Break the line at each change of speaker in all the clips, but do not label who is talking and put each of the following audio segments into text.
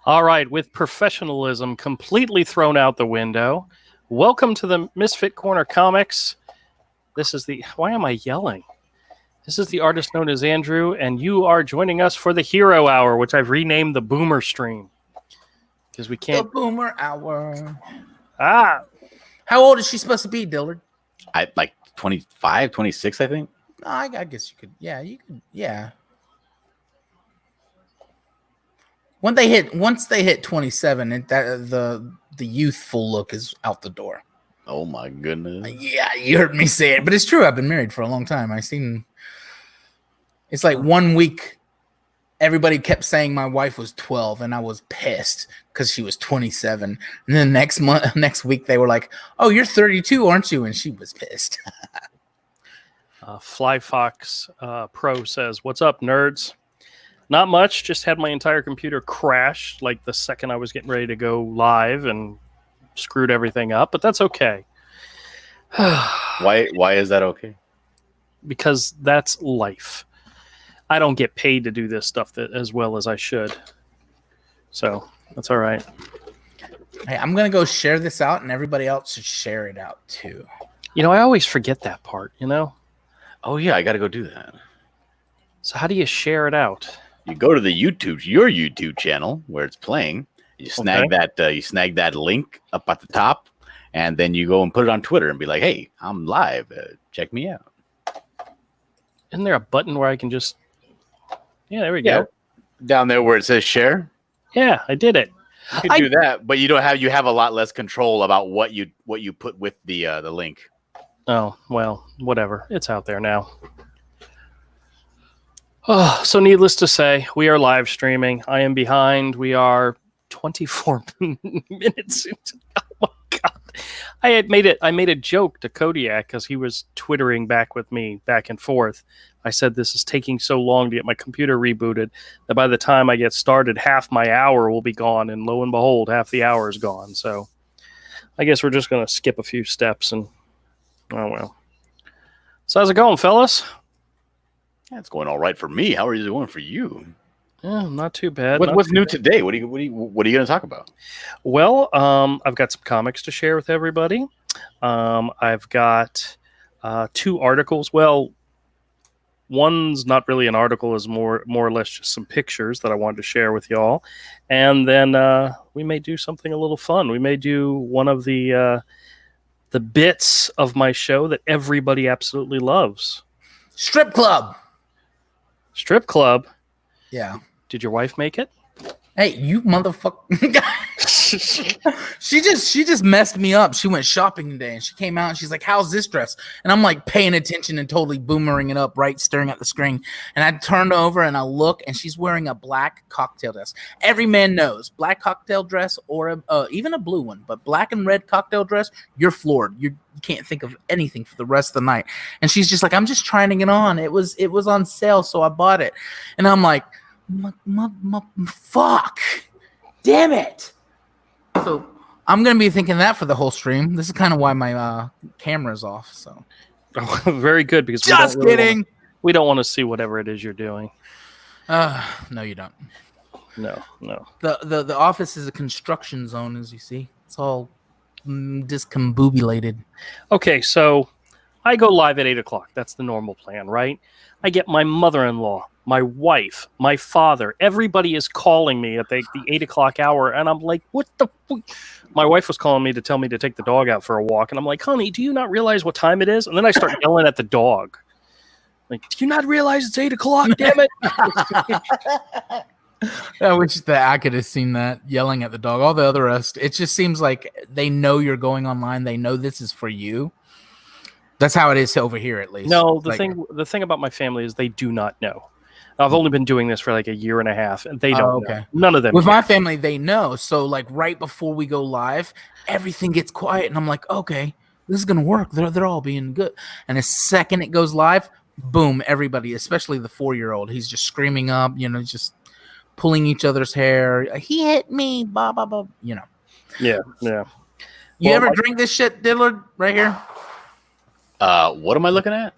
All right, with professionalism completely thrown out the window, welcome to the Misfit Corner Comics. This is the... Why am I yelling? This is the artist known as Andrew, and you are joining us for the Hero Hour, which I've renamed the Boomer Stream. Because we can't...
The Boomer Hour.
Ah!
How old is she supposed to be, Dillard?
Like 25, 26, I think.
I guess you could. Yeah, you could. Yeah. Once they hit 27, the youthful look is out the door.
Oh my goodness.
Yeah, you heard me say it, but it's true. I've been married for a long time. It's like 1 week. Everybody kept saying my wife was 12, and I was pissed because she was 27. And then next week, they were like, "Oh, you're 32, aren't you?" And she was pissed.
Flyfox Pro says, "What's up, nerds? Not much. Just had my entire computer crash like the second I was getting ready to go live and screwed everything up, but that's okay."
Why is that okay?
Because that's life. I don't get paid to do this stuff as well as I should. So that's all right.
Hey, I'm going to go share this out, and everybody else should share it out too.
You know, I always forget that part, you know?
Oh, yeah, I got to go do that.
So how do you share it out?
You go to your YouTube channel where it's playing. You snag that link up at the top, and then you go and put it on Twitter and be like, "Hey, I'm live. Check me out."
Isn't there a button where I can just... Yeah, there we go.
Down there where it says share.
Yeah, I did it.
You can do that, but you have a lot less control about what you put with the link.
Oh, well, whatever. It's out there now. Oh, so needless to say, we are live streaming. I am behind. We are 24 minutes into... Oh my god. I made a joke to Kodiak because he was twittering back with me back and forth. I said this is taking so long to get my computer rebooted that by the time I get started, half my hour will be gone, and lo and behold, half the hour is gone. So I guess we're just going to skip a few steps and oh well. So how's it going, fellas?
Yeah, it's going all right for me. How are you doing for you?
Yeah, not too bad.
What's new today? What are you going to talk about?
Well, I've got some comics to share with everybody. I've got 2 articles. Well, one's not really an article; is more or less just some pictures that I wanted to share with y'all. And then we may do something a little fun. We may do one of the bits of my show that everybody absolutely loves.
Strip club.
Strip club.
Yeah.
Did your wife make it?
Hey, you motherfucker. She just messed me up. She went shopping today and she came out and she's like, "How's this dress?" And I'm like paying attention and totally boomering it up, right, staring at the screen. And I turned over and I look and she's wearing a black cocktail dress. Every man knows black cocktail dress or even a blue one, but black and red cocktail dress, you're floored. You can't think of anything for the rest of the night. And she's just like, "I'm just trying to get on. It was on sale, so I bought it." And I'm like, fuck. Damn it. So I'm going to be thinking that for the whole stream. This is kind of why my camera's off. So
very good, because
just kidding.
We don't want to see whatever it is you're doing.
No, you don't.
No.
The office is a construction zone, as you see. It's all discombobulated.
Okay, so I go live at 8 o'clock. That's the normal plan, right? I get my mother-in-law, my wife, my father. Everybody is calling me at the 8 o'clock hour, and I'm like, what the fuck? My wife was calling me to tell me to take the dog out for a walk, and I'm like, "Honey, do you not realize what time it is?" And then I start yelling at the dog. Like, "Do you not realize it's 8 o'clock, damn it?"
I wish that I could have seen that, yelling at the dog. All the other rest, it just seems like they know you're going online. They know this is for you. That's how it is over here, at least.
No, the thing about my family is they do not know. I've only been doing this for like a year and a half, and they don't know. None of them.
With my family, they know. So, like, right before we go live, everything gets quiet, and I'm like, okay, this is going to work. They're all being good. And the second it goes live, boom, everybody, especially the 4-year-old, he's just screaming up, just pulling each other's hair. "He hit me, blah, blah, blah,"
Yeah.
You ever drink this shit, Dillard, right here?
What am I looking at?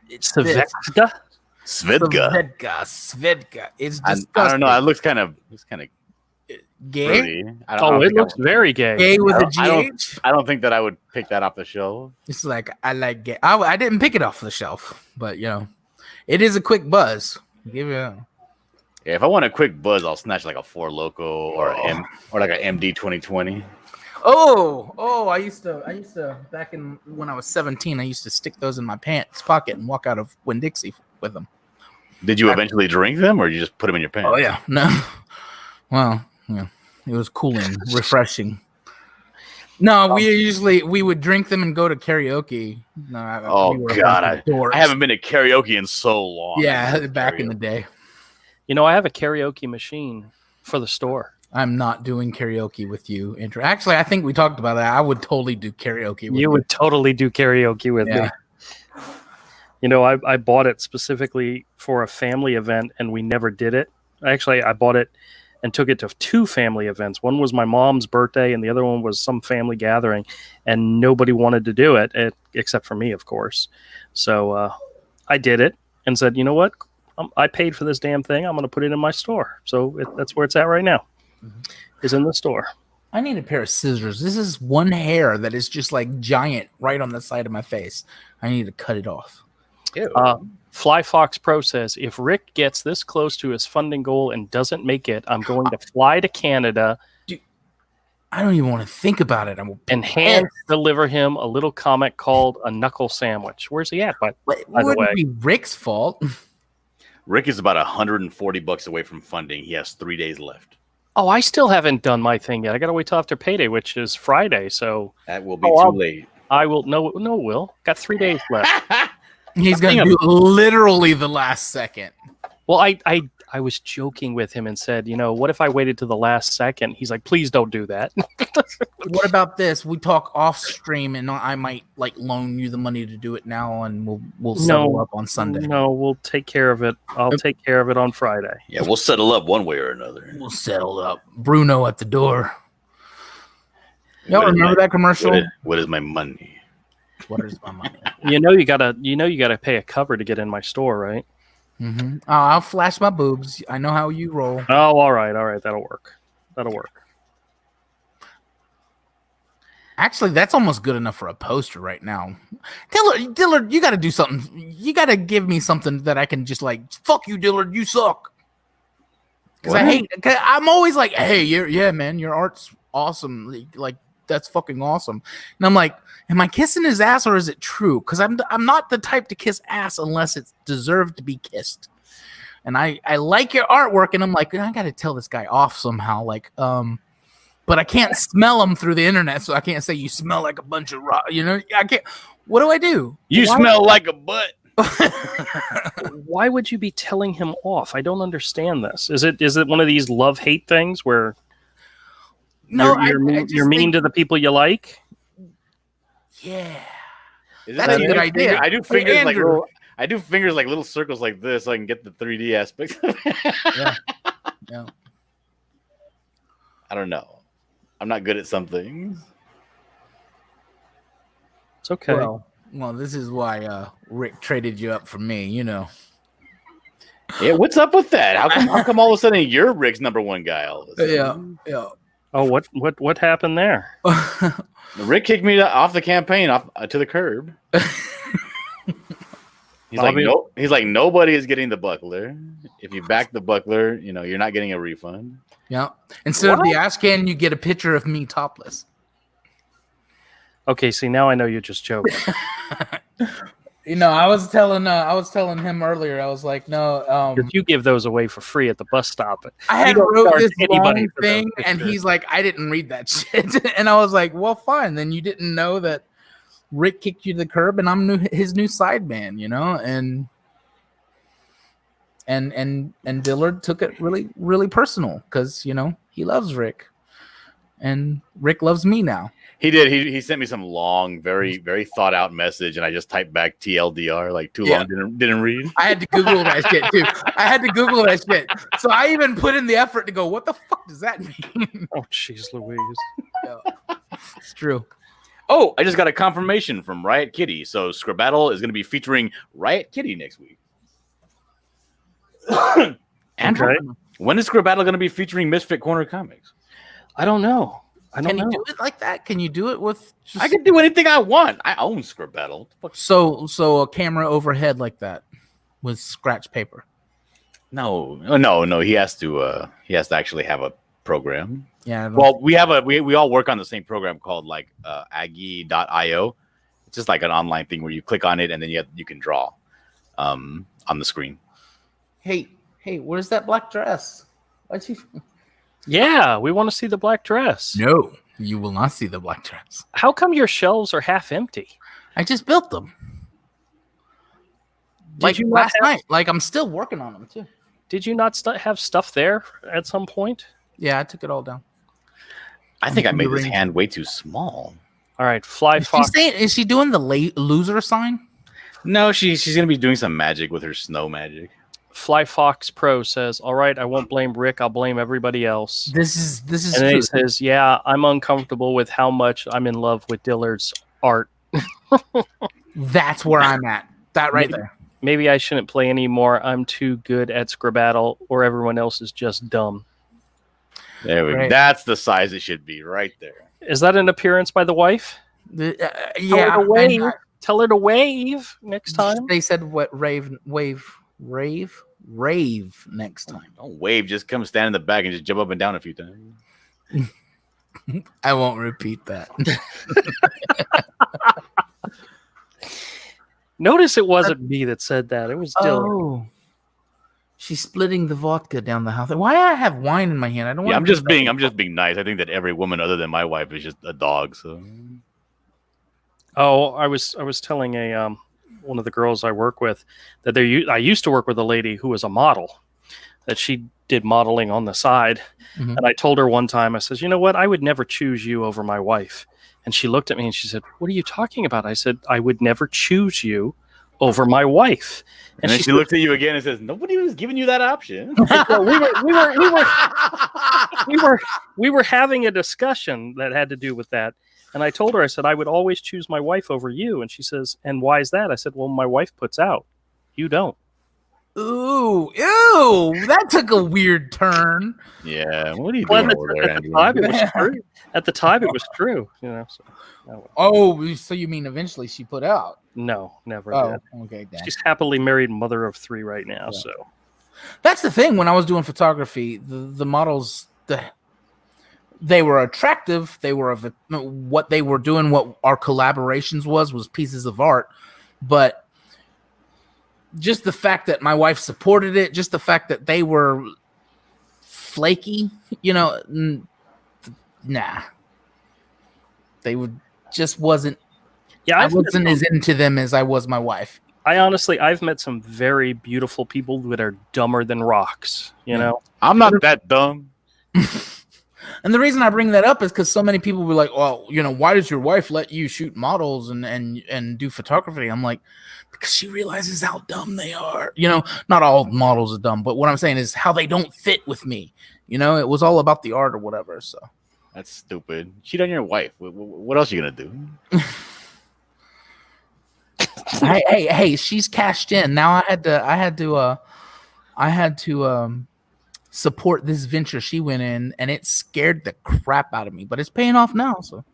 It's Svedka.
Svedka.
It's disgusting.
I don't know. It looks kind of
Gay?
Really?
Oh, it looks very gay.
Gay with a
I
GH?
I don't think that I would pick that off the shelf.
It's like, I like gay. I didn't pick it off the shelf, but, it is a quick buzz. Give it a...
Yeah, if I want a quick buzz, I'll snatch like a Four Loco or or like an MD 2020.
I used to back in when I was 17, I used to stick those in my pants pocket and walk out of Winn-Dixie with them.
Did you eventually drink them, or you just put them in your pants?
Oh yeah, no. Well, yeah, it was cooling, refreshing. No, we would drink them and go to karaoke. No,
God, I haven't been to karaoke in so long.
Yeah, back in the day.
I have a karaoke machine for the store.
I'm not doing karaoke with you, Andrew. Actually, I think we talked about that. I would totally do karaoke with you.
You would totally do karaoke with me. I bought it specifically for a family event, and we never did it. Actually, I bought it and took it to 2 family events. One was my mom's birthday, and the other one was some family gathering, and nobody wanted to do it, except for me, of course. So I did it and said, you know what? I paid for this damn thing. I'm going to put it in my store. So that's where it's at right now. Is in the store.
I need a pair of scissors. This is one hair that is just like giant right on the side of my face. I need to cut it off.
Fly Fox Pro says, if Rick gets this close to his funding goal and doesn't make it, I'm going to fly to Canada.
Dude, I don't even want to think about it.
And hand deliver him a little comic called A Knuckle Sandwich. Where's he at? By the way,
be Rick's fault.
Rick is about $140 away from funding. He has 3 days left.
Oh, I still haven't done my thing yet. I got to wait till after payday, which is Friday. So
that will be too late.
I will. No, Will. Got 3 days left.
He's going to do literally the last second.
Well, I was joking with him and said, what if I waited to the last second? He's like, please don't do that.
What about this? We talk off stream, and I might loan you the money to do it now, and we'll settle up on Sunday.
No, we'll take care of it. I'll take care of it on Friday.
Yeah, we'll settle up one way or another.
We'll settle up. Bruno at the door. Y'all remember that commercial?
What is my money?
What is my money?
You gotta pay a cover to get in my store, right?
Mm-hmm. Oh, I'll flash my boobs. I know how you roll.
Oh, all right. That'll work.
Actually, that's almost good enough for a poster right now. Dillard, you got to do something. You got to give me something that I can just fuck you, Dillard, you suck. Because I'm always like, hey, man, your art's awesome. That's fucking awesome. And I'm like, am I kissing his ass or is it true? Because I'm not the type to kiss ass unless it's deserved to be kissed. And I like your artwork, and I'm like, I got to tell this guy off somehow. But I can't smell him through the internet, so I can't say you smell like a bunch of rock. I can't. What do I do?
You smell like a butt.
Why would you be telling him off? I don't understand this. Is it one of these love-hate things where you're mean to the people you like?
Yeah, that's a good idea.
I do fingers like little circles like this, so I can get the 3D aspect.
Yeah.
I don't know. I'm not good at some things.
It's okay.
Well, this is why Rick traded you up for me.
Yeah, what's up with that? How come all of a sudden you're Rick's number one guy? All of a sudden?
Yeah.
Oh, what happened there?
Rick kicked me off the campaign to the curb. He's like, nobody is getting the buckler. If you back the buckler, you're not getting a refund.
Yeah. Instead of the ass can, you get a picture of me topless.
Okay, see, now I know you're just joking.
I was telling him earlier. I was like, no.
If you give those away for free at the bus stop,
I had wrote this long thing, and he's like, I didn't read that shit, and I was like, well, fine. Then you didn't know that Rick kicked you to the curb, and I'm his new sideman, and Dillard took it really, really personal because he loves Rick, and Rick loves me now.
He did. He sent me some long, very, very thought out message, and I just typed back TLDR, too long, didn't read.
I had to Google that shit too. So I even put in the effort to go, what the fuck does that mean?
Oh, jeez, Louise.
Yeah. It's true.
Oh, I just got a confirmation from Riot Kitty. So Scribbattle is going to be featuring Riot Kitty next week. Andrew, When is Script Battle going to be featuring Misfit Corner comics?
I don't know.
Can you do it like that? Can you do it with?
I can do anything I want. I own Script Battle.
So a camera overhead like that with scratch paper.
No. He has to actually have a program.
Yeah.
Well, we all work on the same program called like Aggie.io. It's just like an online thing where you click on it and then you can draw on the screen.
Hey, where's that black dress? Why'd you?
Yeah, we want to see the black dress.
No, you will not see the black dress.
How come your shelves are half empty?
I just built them.
Did you not
last night? Like I'm still working on them too.
Did you not have stuff there at some point?
Yeah, I took it all down.
I think I made this hand way too small.
All right, Fly Fox.
Is she doing the loser sign?
No, she's going to be doing some magic with her snow magic.
Fly Fox Pro says, "All right, I won't blame Rick. I'll blame everybody else."
This is
and then
true.
he says, "Yeah, I'm uncomfortable with how much I'm in love with Dillard's art."
That's where I'm at. That right there.
Maybe I shouldn't play anymore. I'm too good at Scribbattle, or everyone else is just dumb.
There we go. That's the size it should be, right there.
Is that an appearance by the wife?
Yeah.
Tell her to wave next time.
They said what rave next time.
Don't wave. Just come stand in the back and just jump up and down a few times.
I won't repeat that.
Notice it wasn't me that said that. It was Dylan.
Oh. She's splitting the vodka down the house. Why I have wine in my hand? I don't want.
Yeah, I'm just being nice. I think that every woman other than my wife is just a dog. So.
Oh, I was telling one of the girls I work with that I used to work with a lady who was a model, that she did modeling on the side. Mm-hmm. And I told her one time, I said, "You know what? I would never choose you over my wife." And she looked at me and she said, "What are you talking about?" I said, "I would never choose you over my wife."
And then she looked at you again and says, "Nobody was giving you that option."
Well, we were having a discussion that had to do with that. And I told her, I said, "I would always choose my wife over you." And she says, "And why is that?" I said, "Well, my wife puts out. You don't."
Ooh, that took a weird turn.
Yeah, what are you doing over there, Andrew?
At the time, it was true. You know.
So, so you mean eventually she put out?
No, never did.
Okay. Damn.
She's happily married, mother of 3 right now. Yeah. So
that's the thing. When I was doing photography, the models, they were attractive. They were what they were doing. What our collaborations was pieces of art, but just the fact that my wife supported it, just the fact that they were flaky, nah, they just wasn't. Yeah, I wasn't as into them as I was my wife.
I've met some very beautiful people that are dumber than rocks. You know,
I'm not that dumb.
And the reason I bring that up is because so many people were like, "Well, why does your wife let you shoot models and do photography?" I'm like, because she realizes how dumb they are. Not all models are dumb, but what I'm saying is how they don't fit with me. It was all about the art or whatever. So
that's stupid. Cheat on your wife. What else are you gonna do?
hey, she's cashed in. Now I had to support this venture she went in, and it scared the crap out of me, but it's paying off now. So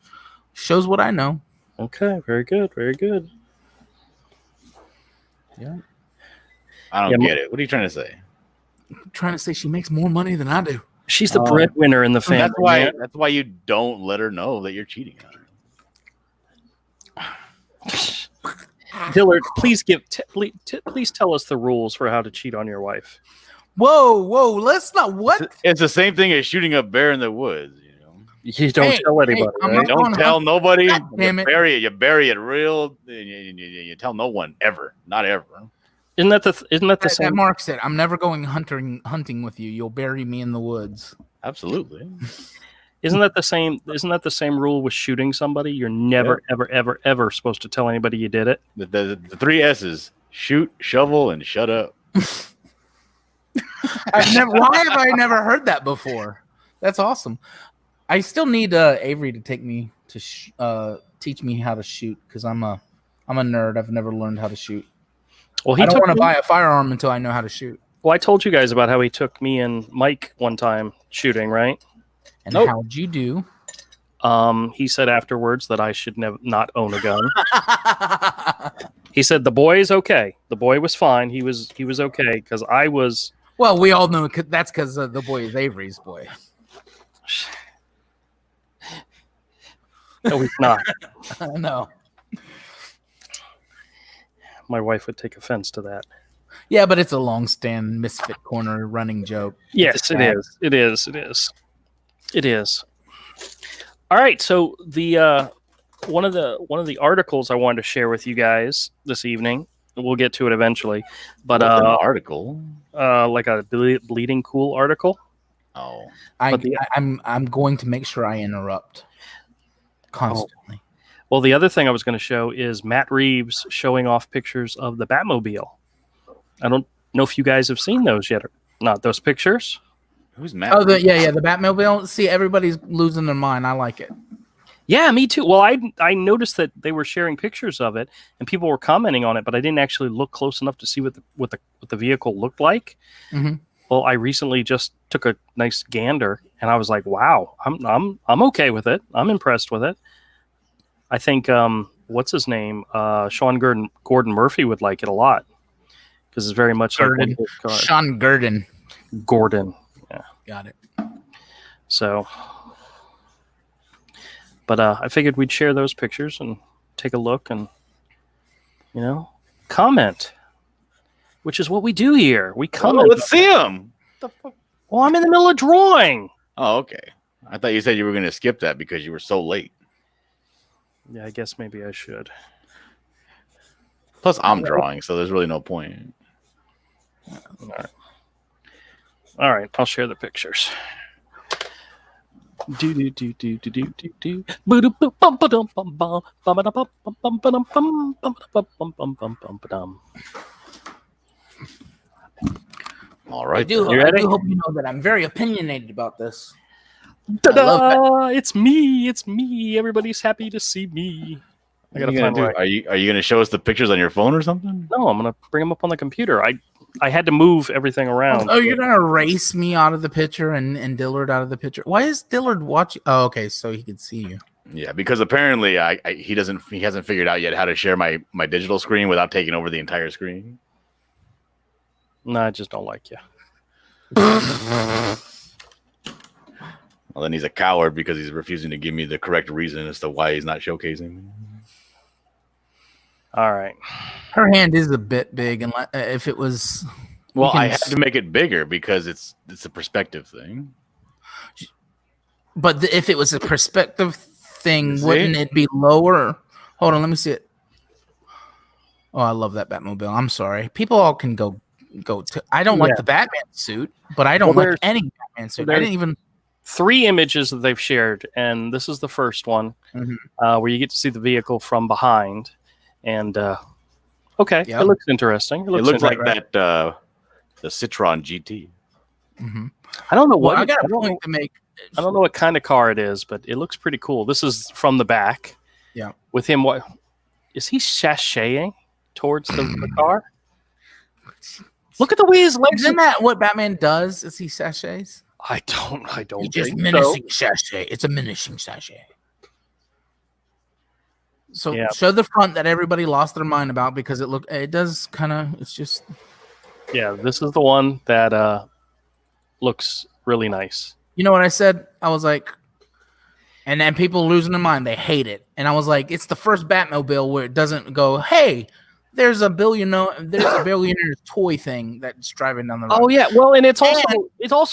shows what I know.
Okay, very good, very good.
Yeah,
I don't get it. What are you trying to say?
I'm trying to say she makes more money than I do.
She's the breadwinner in the family.
That's why you don't let her know that you're cheating on her.
Dillard, please please tell us the rules for how to cheat on your wife.
Whoa! Let's not. What?
It's the same thing as shooting a bear in the woods.
You don't tell anybody. Right?
Don't tell nobody.
Damn it.
You bury it real. You tell no one ever. Not ever.
Isn't that the same?
That Mark said, "I'm never going hunting with you. You'll bury me in the woods."
Absolutely.
Isn't that the same? Isn't that the same rule with shooting somebody? You're never, ever supposed to tell anybody you did it.
The 3 S's: shoot, shovel, and shut up.
Why have I never heard that before? That's awesome. I still need Avery to take me to teach me how to shoot because I'm a nerd. I've never learned how to shoot. Well, I don't want to buy a firearm until I know how to shoot.
Well, I told you guys about how he took me and Mike one time shooting, right?
And
Nope.
how'd you do?
He said afterwards that I should not own a gun. He said the boy is okay. The boy was fine. He was okay because I was.
Well, we all know that's because the boy is Avery's boy.
No, he's not.
No.
My wife would take offense to that.
Yeah, but it's a long stand misfit corner running joke.
Yes, it is. It is. It is. It is. All right. So the one of the articles I wanted to share with you guys this evening. We'll get to it eventually, but
What's an article.
like a bleeding cool article.
Oh,
I'm going to make sure I interrupt constantly.
Well, the other thing I was going to show is Matt Reeves showing off pictures of the Batmobile. I don't know if you guys have seen those yet or not. Those pictures.
who's Matt?
Oh,
Reeves?
the Batmobile. See, everybody's losing their mind. I like it.
Yeah, me too. Well, I noticed that they were sharing pictures of it and people were commenting on it, but I didn't actually look close enough to see what the vehicle looked like.
Mm-hmm.
Well, I recently just took a nice gander and I was like, wow, I'm okay with it. I'm impressed with it. I think what's his name? Sean Gordon Murphy would like it a lot because it's very much like one of his cars.
Sean Gordon.
Gordon. Yeah.
Got it.
So, but I figured we'd share those pictures and take a look and, comment, which is what we do here. We comment.
Oh, let's see him.
Well, I'm in the middle of drawing.
Oh, okay. I thought you said you were going to skip that because you were so late.
Yeah, I guess maybe I should.
Plus, I'm drawing, so there's really no point.
All right, I'll share the pictures.
All right.
I do hope you know that I'm very opinionated about this.
Ta-da! It's me. It's me. Everybody's happy to see me. I gotta find
Are you going to show us the pictures on your phone or something?
No, I'm gonna bring them up on the computer. I had to move everything around.
Oh, you're gonna erase me out of the picture and Dillard out of the picture. Why is Dillard watching? Oh, okay, so he can see you.
Yeah, because apparently he hasn't figured out yet how to share my digital screen without taking over the entire screen.
No, I just don't like you.
Well, then he's a coward because he's refusing to give me the correct reason as to why he's not showcasing me.
All right.
Her hand is a bit big, and if it was,
well, I had to make it bigger because it's a perspective thing.
But if it was a perspective thing, wouldn't it be lower? Hold on, let me see it. Oh, I love that Batmobile. I'm sorry. People all can go to. I don't like the Batman suit, but I don't like any Batman suit. I didn't even. 3
images that they've shared, and this is the first one where you get to see the vehicle from behind. And it looks interesting. It looks
like that the Citroen GT.
Mm-hmm.
I don't know what
I got a point to make.
I don't know what kind of car it is, but it looks pretty cool. This is from the back.
Yeah.
With him, what is he sashaying towards the car? Look at the way his legs.
Isn't that what Batman does? Is he sachets?
I don't.
He's just menacing sachet. It's a menacing sachet. So show the front that everybody lost their mind about because it does kind of. It's just.
Yeah, this is the one that looks really nice.
You know what I said? I was like, and then people losing their mind. They hate it, and I was like, it's the first Batmobile where it doesn't go, hey. There's a billionaire's toy thing that's driving down the road.
Oh yeah, well, and it's also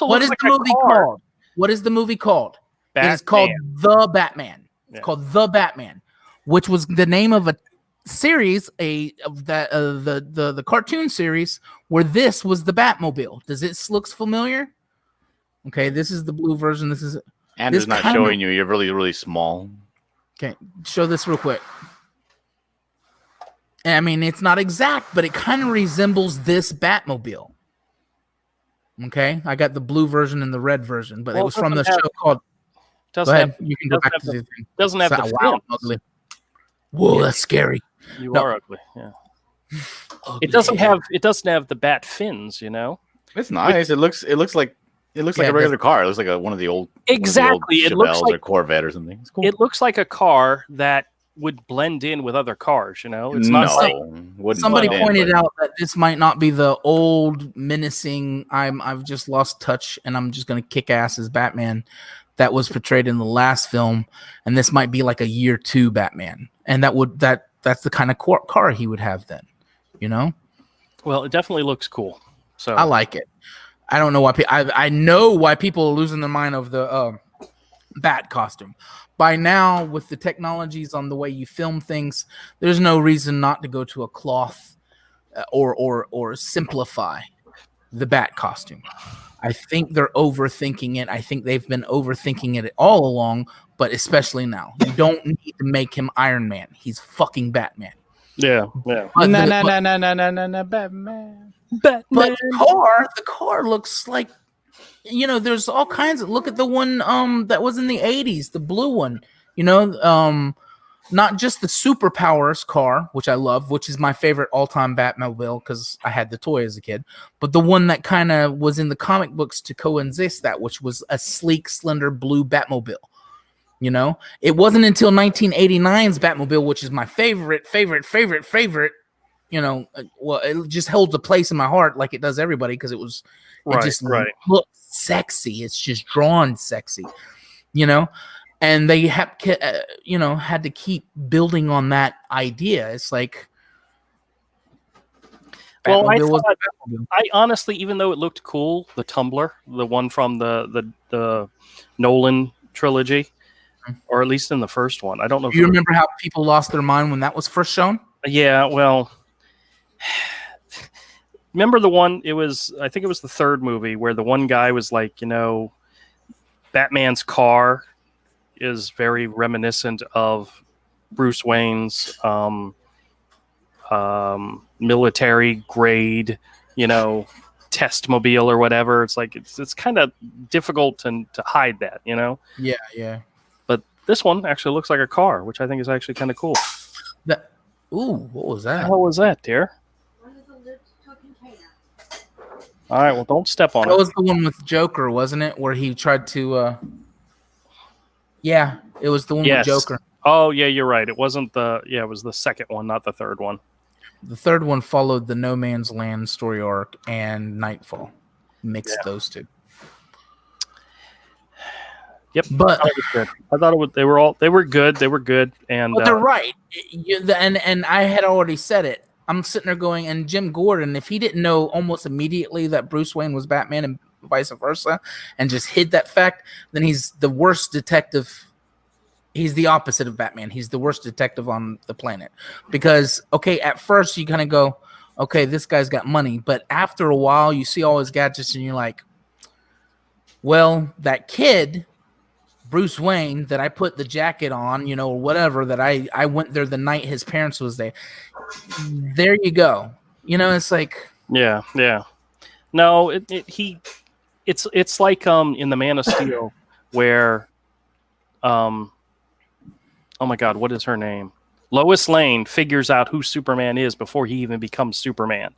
what is the movie called? What is the movie called?
Batman.
It is called The Batman. It's called The Batman, which was the name of a series, the cartoon series where this was the Batmobile. Does it looks familiar? Okay, this is the blue version. This is
and it's not showing you. You're really, really small.
Okay, show this real quick. I mean, it's not exact, but it kind of resembles this Batmobile. Okay, I got the blue version and the red version, but it was from the show called. Go ahead. You can go back to the thing.
Doesn't have the
ugly. Whoa, that's scary.
You are ugly. Yeah. It doesn't have the bat fins, you know.
It's nice. It looks like a regular car. It looks like one of the old
Exactly. It looks
Chevelles
like
or Corvette or something. It's cool.
It looks like a car that would blend in with other cars. It's not like
somebody pointed out that this might not be the old menacing. I've just lost touch, and I'm just gonna kick ass as Batman that was portrayed in the last film, and this might be like a year 2 Batman, and that's the kind of car he would have then.
Well, it definitely looks cool. So
I like it. I don't know why I know why people are losing their mind over the Bat costume. By now, with the technologies on the way you film things, there's no reason not to go to a cloth or simplify the Bat costume. I think they're overthinking it. I think they've been overthinking it all along, but especially now. You don't need to make him Iron Man. He's fucking Batman.
Yeah.
No, Batman.
But the car looks like, there's all kinds of. Look at the one that was in the 80s, the blue one. Not just the superpowers car, which I love, which is my favorite all-time Batmobile because I had the toy as a kid, but the one that kind of was in the comic books to coexist that, which was a sleek, slender blue Batmobile. It wasn't until 1989's Batmobile, which is my favorite. Well, it just holds a place in my heart like it does everybody because it just looks sexy. It's just drawn sexy, and they had to keep building on that idea. It's like,
well, I honestly, even though it looked cool, the Tumbler, the one from the Nolan trilogy, or at least in the first one, I don't know.
Do you remember how people lost their mind when that was first shown?
Yeah, well, remember the one? I think it was the third movie where the one guy was like, Batman's car is very reminiscent of Bruce Wayne's military grade, testmobile or whatever. It's like it's kind of difficult to hide that,
Yeah.
But this one actually looks like a car, which I think is actually kind of cool.
What was that?
What the hell was that, dear? All right, well, don't step on it.
That was the one with Joker, wasn't it? Where he tried to. Yeah, it was the one with Joker.
Oh, yeah, you're right. It wasn't it was the second one, not the third one.
The third one followed the No Man's Land story arc and Nightfall. Mixed those two.
Yep,
but
I thought they were good. They were good, and
they're right. And I had already said it. I'm sitting there going, and Jim Gordon, if he didn't know almost immediately that Bruce Wayne was Batman and vice versa, and just hid that fact, then he's the worst detective. He's the opposite of Batman. He's the worst detective on the planet. Because, okay, at first you kind of go, okay, this guy's got money. But after a while, you see all his gadgets, and you're like, well, that kid, Bruce Wayne, that I put the jacket on, or whatever, that I went there the night his parents was there. There you go. It's like,
yeah. No, it's like in the Man of Steel where oh my God, what is her name? Lois Lane figures out who Superman is before he even becomes Superman.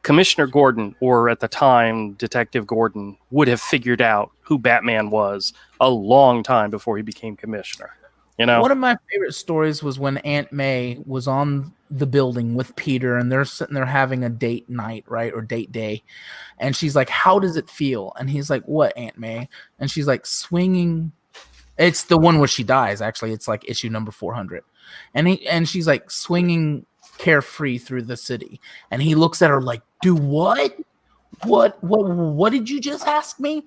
Commissioner Gordon, or at the time Detective Gordon, would have figured out who Batman was a long time before he became commissioner.
One of my favorite stories was when Aunt May was on the building with Peter, and they're sitting there having a date night, right, or date day, and she's like, "How does it feel?" And he's like, "What, Aunt May?" And she's like, "Swinging." It's the one where she dies. Actually, it's like issue number 400, and she's like swinging carefree through the city, and he looks at her like, "Do what? What did you just ask me?"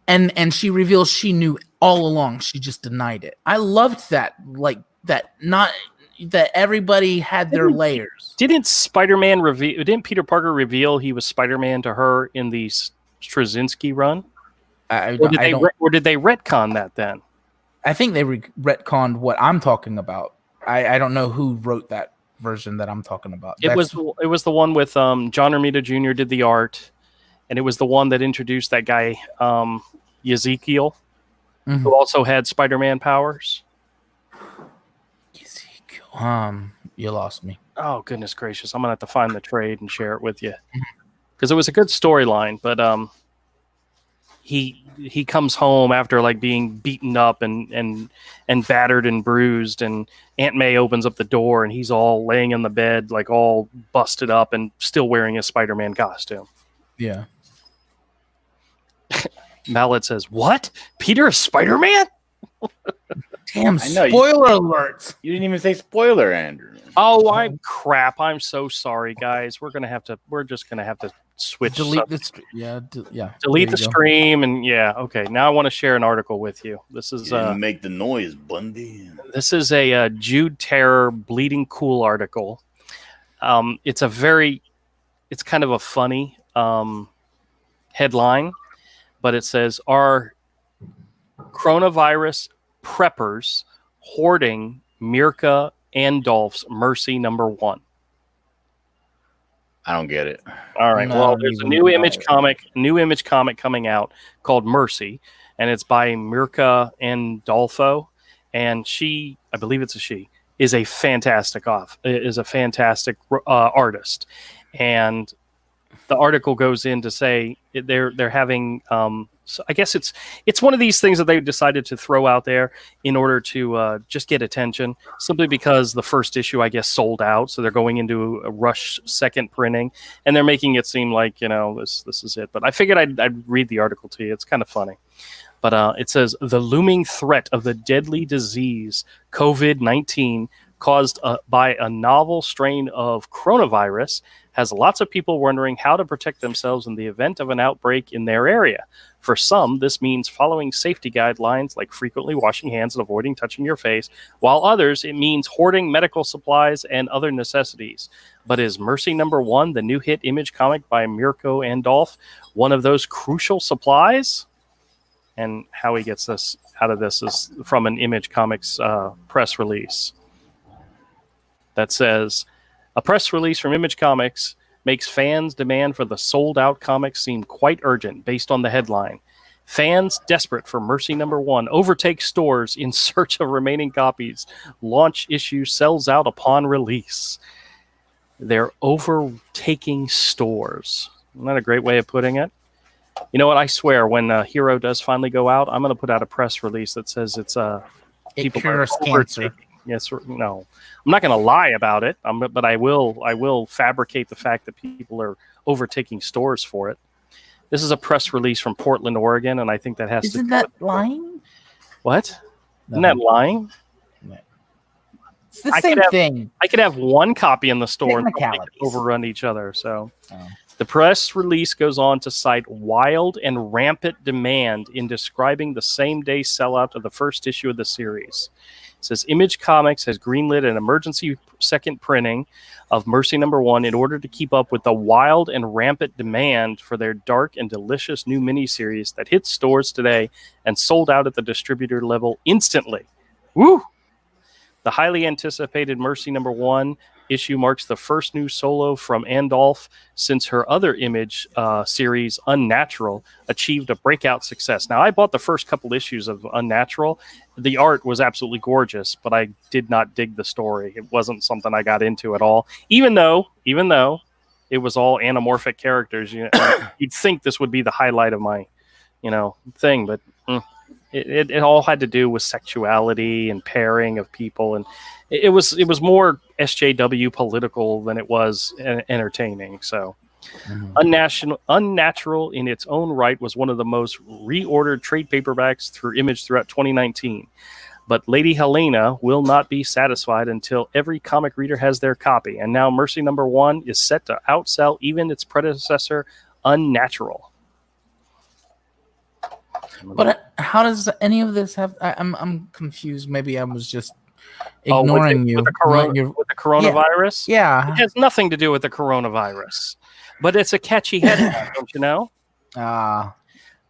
And she reveals she knew all along. She just denied it. I loved that, like that. Not that everybody had their layers.
Didn't Peter Parker reveal he was Spider-Man to her in the Straczynski run? Or did they retcon that then?
I think they retconned what I'm talking about. I don't know who wrote that version that I'm talking about.
It was the one with John Romita Jr. did the art, and it was the one that introduced that guy Ezekiel, who also had Spider-Man powers.
Ezekiel, you lost me.
Oh goodness gracious! I'm gonna have to find the trade and share it with you. because it was a good storyline. But he comes home after like being beaten up and battered and bruised, and Aunt May opens up the door and he's all laying in the bed like all busted up and still wearing his Spider-Man costume.
Yeah.
Mallet says, "What? Peter is Spider-Man?"
Damn,
I know,
spoiler alerts.
You didn't even say spoiler, Andrew.
Oh, I'm crap. I'm so sorry, guys. We're just gonna have to switch.
Delete this. Yeah.
Delete the stream, and okay. Now I want to share an article with you. This is
make the noise, Bundy.
This is a Jude Terror Bleeding Cool article. It's kind of a funny headline, but it says, "Are coronavirus preppers hoarding Mirka Andolph's Mercy #1?"
I don't get it.
All right.
No,
Well, there's a new image comic coming out called Mercy, and it's by Mirka Andolfo, and she, I believe it's a she, is a fantastic artist, and the article goes in to say they're having. So I guess it's one of these things that they decided to throw out there in order to just get attention, simply because the first issue, I guess, sold out. So they're going into a rush second printing, and they're making it seem like this is it. But I figured I'd read the article to you. It's kind of funny. But it says, "The looming threat of the deadly disease COVID-19 caused by a novel strain of coronavirus has lots of people wondering how to protect themselves in the event of an outbreak in their area. For some, this means following safety guidelines like frequently washing hands and avoiding touching your face, while others, it means hoarding medical supplies and other necessities. But is Mercy #1, the new hit image comic by Mirko Andolph, one of those crucial supplies?" And how he gets this out of this is from an Image Comics press release that says, "A press release from Image Comics makes fans' demand for the sold-out comics seem quite urgent based on the headline. Fans desperate for Mercy #1 overtake stores in search of remaining copies. Launch issue sells out upon release." They're overtaking stores. Isn't that a great way of putting it? You know what? I swear, when Hero does finally go out, I'm going to put out a press release that says it's
It
people
cures
are
cancer.
overtaking. Yes or no? I'm not going to lie about it, but I will fabricate the fact that people are overtaking stores for it. This is a press release from Portland, Oregon, and I think that has to.
Isn't that lying?
What?
No.
Isn't that lying?
It's the same thing.
I could have one copy in the store and they could
Technicalities.
overrun each other. So. The press release goes on to cite wild and rampant demand in describing the same-day sellout of the first issue of the series. It says Image Comics has greenlit an emergency second printing of Mercy #1 in order to keep up with the wild and rampant demand for their dark and delicious new miniseries that hit stores today and sold out at the distributor level instantly. Woo! The highly anticipated Mercy #1 issue marks the first new solo from Andolph since her other Image series, Unnatural, achieved a breakout success. Now, I bought the first couple issues of Unnatural. The art was absolutely gorgeous, but I did not dig the story. It wasn't something I got into at all, even though it was all anamorphic characters. You'd think this would be the highlight of my, thing, but it all had to do with sexuality and pairing of people, and it was more SJW political than it was entertaining. So, Unnatural in its own right was one of the most reordered trade paperbacks through Image throughout 2019. But Lady Helena will not be satisfied until every comic reader has their copy, and now Mercy #1 is set to outsell even its predecessor, Unnatural.
But how does any of this have? I'm confused. Maybe I was just ignoring you.
With the coronavirus?
Yeah.
It has nothing to do with the coronavirus. But it's a catchy headline, don't you know?
But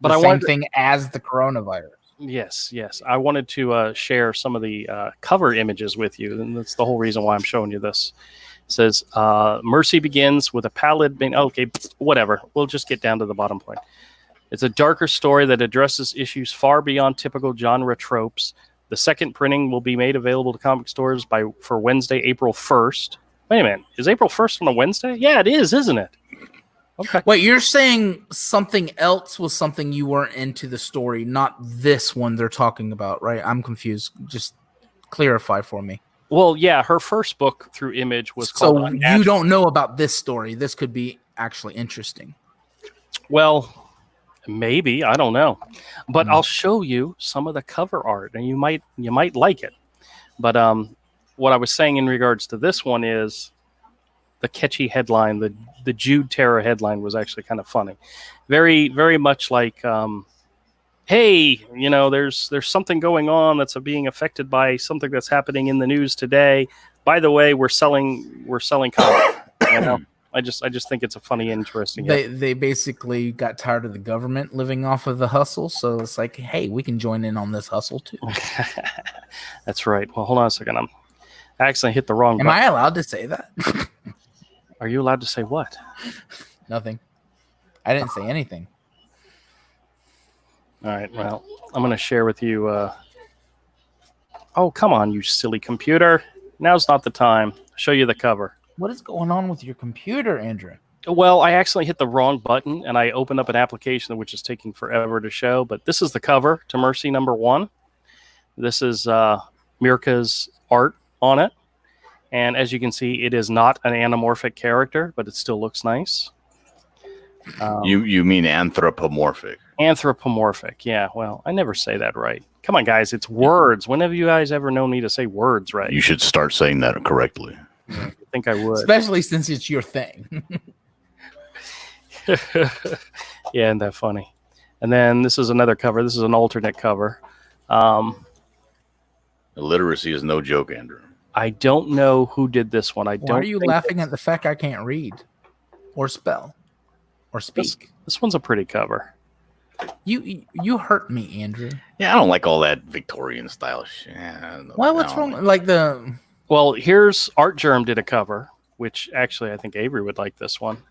the
same thing as the coronavirus.
Yes. I wanted to share some of the cover images with you, and that's the whole reason why I'm showing you this. It says, Mercy begins with a pallid... Okay, whatever. We'll just get down to the bottom point. It's a darker story that addresses issues far beyond typical genre tropes. The second printing will be made available to comic stores for Wednesday, April 1st. Wait a minute. Is April 1st on a Wednesday? Yeah, it is, isn't it? Okay.
Wait, you're saying something else was something you weren't into the story, not this one they're talking about, right? I'm confused. Just clarify for me.
Well, yeah, her first book through Image was called
So
Unnatural.
you don't know about this story. This could be actually interesting.
Well, maybe, I don't know. But
Mm.
I'll show you some of the cover art and you might like it. But what I was saying in regards to this one is the catchy headline, the Jude Terror headline was actually kind of funny. Very, very much like hey, there's something going on that's being affected by something that's happening in the news today. By the way, we're selling comics. I just think it's a funny, interesting.
They basically got tired of the government living off of the hustle, so it's like, hey, we can join in on this hustle too.
That's right. Well, hold on a second. I accidentally hit the wrong
Am
button.
I allowed to say that?
Are you allowed to say what?
Nothing. I didn't say anything.
All right. Well, I'm going to share with you. Oh, come on, you silly computer. Now's not the time. I'll show you the cover.
What is going on with your computer, Andrew?
Well, I accidentally hit the wrong button, and I opened up an application which is taking forever to show. But this is the cover to Mercy #1. This is Mirka's art on it. And as you can see, it is not an anamorphic character, but it still looks nice.
You mean anthropomorphic?
Anthropomorphic, yeah. Well, I never say that right. Come on, guys. It's words. When have you guys ever known me to say words right?
You should start saying that correctly.
I think I would.
Especially since it's your thing.
Yeah, isn't that funny? And then this is another cover. This is an alternate cover.
Illiteracy is no joke, Andrew.
I don't know who did this one.
Why are you laughing at the fact I can't read or spell or speak?
This one's a pretty cover.
You hurt me, Andrew.
Yeah, I don't like all that Victorian style shit.
Why? What's wrong? Like the...
Well, here's Art Germ did a cover, which actually I think Avery would like this one.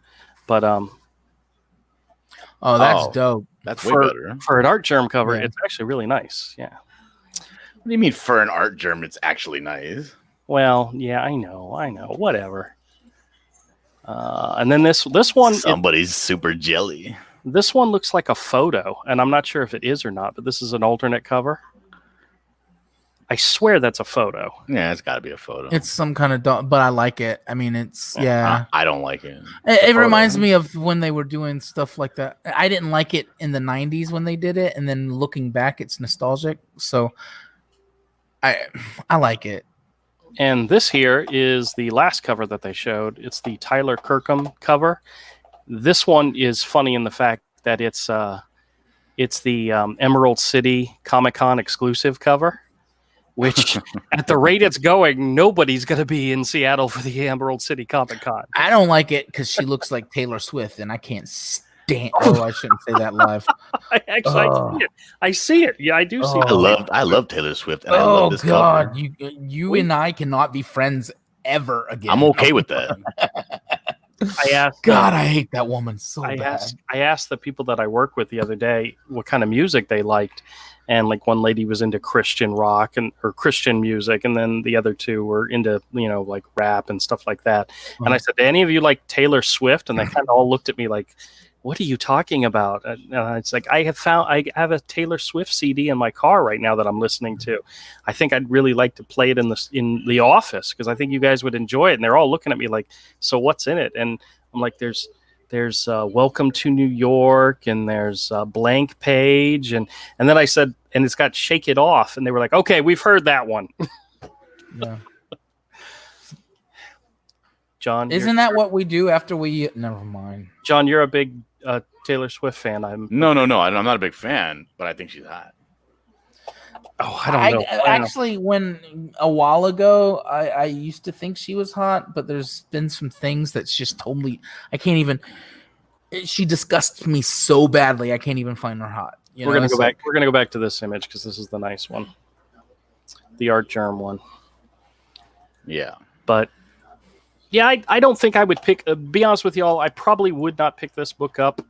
But
oh, that's dope.
That's way better.
For an Art Germ cover,
Yeah.
it's actually really nice. Yeah.
What do you mean for an art germ? It's actually nice.
Well, yeah, I know. Whatever. And then this one,
Somebody's super jelly.
this one looks like a photo, and I'm not sure if it is or not. But this is an alternate cover. I swear that's a photo.
Yeah, it's got to be a photo.
It's some kind of dog, but I like it. I mean, it's yeah.
I don't like it.
It reminds me of when they were doing stuff like that. I didn't like it in the 90s when they did it, and then looking back, it's nostalgic. So I like it.
And this here is the last cover that they showed. It's the Tyler Kirkham cover. This one is funny in the fact that it's the Emerald City Comic-Con exclusive cover, which at the rate it's going, nobody's going to be in Seattle for the Emerald City Comic-Con.
I don't like it because she looks like Taylor Swift, and I can't stand. Oh, I shouldn't say that live.
I see it. Yeah, I do see it.
I love Taylor Swift, and I love this
God,
cover.
you and I cannot be friends ever again.
I'm okay with that.
I asked.
God, I hate that woman so bad.
I asked the people that I work with the other day what kind of music they liked, and like one lady was into Christian rock or Christian music, and then the other two were into like rap and stuff like that. And I said, "Do any of you like Taylor Swift?" And they kind of all looked at me like, "What are you talking about?" And it's like I have a Taylor Swift CD in my car right now that I'm listening to. I think I'd really like to play it in the office because I think you guys would enjoy it. And they're all looking at me like, "So what's in it?" And I'm like, "There's Welcome to New York, and there's Blank Page, and then I said, and it's got Shake It Off," and they were like, "Okay, we've heard that one."
Yeah.
John,
Isn't that what we do after we? Never mind.
John, you're a big Taylor Swift fan.
No. I'm not a big fan, but I think she's hot.
Oh, I don't know.
Actually, when a while ago, I used to think she was hot, but there's been some things that's just totally. I can't even. She disgusts me so badly. I can't even find her hot.
We're gonna go back. We're gonna go back to this image because this is the nice one, the Art Germ one.
Yeah,
but yeah, I don't think I would pick. Be honest with y'all, I probably would not pick this book up.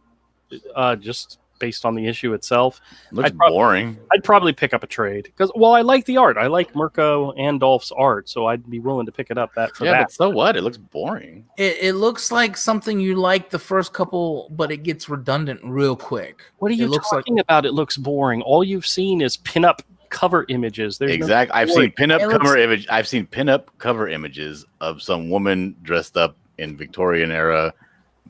Just based on the issue itself.
Looks boring.
I'd probably pick up a trade because, well, I like the art. I like Mirko and Dolph's art, so I'd be willing to pick it up that.
But so what? It looks boring.
It looks like something you like the first couple, but it gets redundant real quick.
What are you talking about? It looks boring. All you've seen is pinup cover images.
Exactly. I've seen pinup cover images of some woman dressed up in Victorian era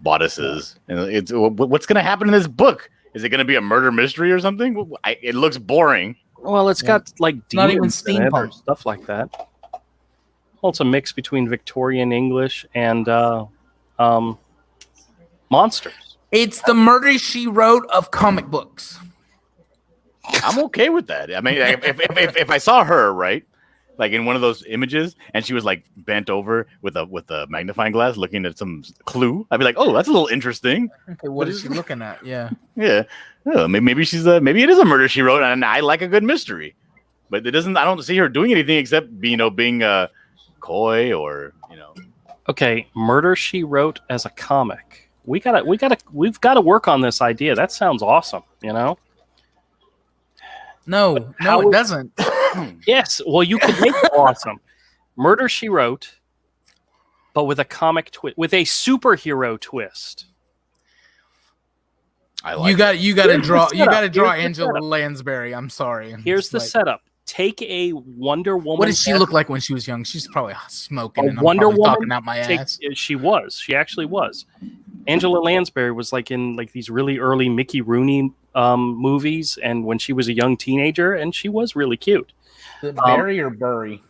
bodices, and it's what's going to happen in this book? Is it going to be a murder mystery or something? It looks boring.
Well, it's got like
not even
steampunk stuff like that. Well, it's a mix between Victorian English and monsters.
It's the Murder She Wrote of comic books.
I'm okay with that. I mean, if I saw her right, like in one of those images, and she was like bent over with a magnifying glass looking at some clue, I'd be like, oh, that's a little interesting.
Okay, what is she looking at? Yeah.
Oh, maybe maybe it is a murder she wrote, and I like a good mystery. But I don't see her doing anything except being coy or
Okay, Murder She Wrote as a comic. We've got to work on this idea. That sounds awesome,
No, it doesn't.
Yes, well, you could make it awesome. Murder She Wrote, but with a comic twist, with a superhero twist.
I like. You got to draw Angela Lansbury. I'm sorry.
Here's the setup. Take a Wonder Woman.
What did she look like when she was young? She's probably smoking. And
Wonder Woman
talking out my ass.
She was. She actually was. Angela Lansbury was like in like these really early Mickey Rooney movies, and when she was a young teenager, and she was really cute.
Barry or Burry?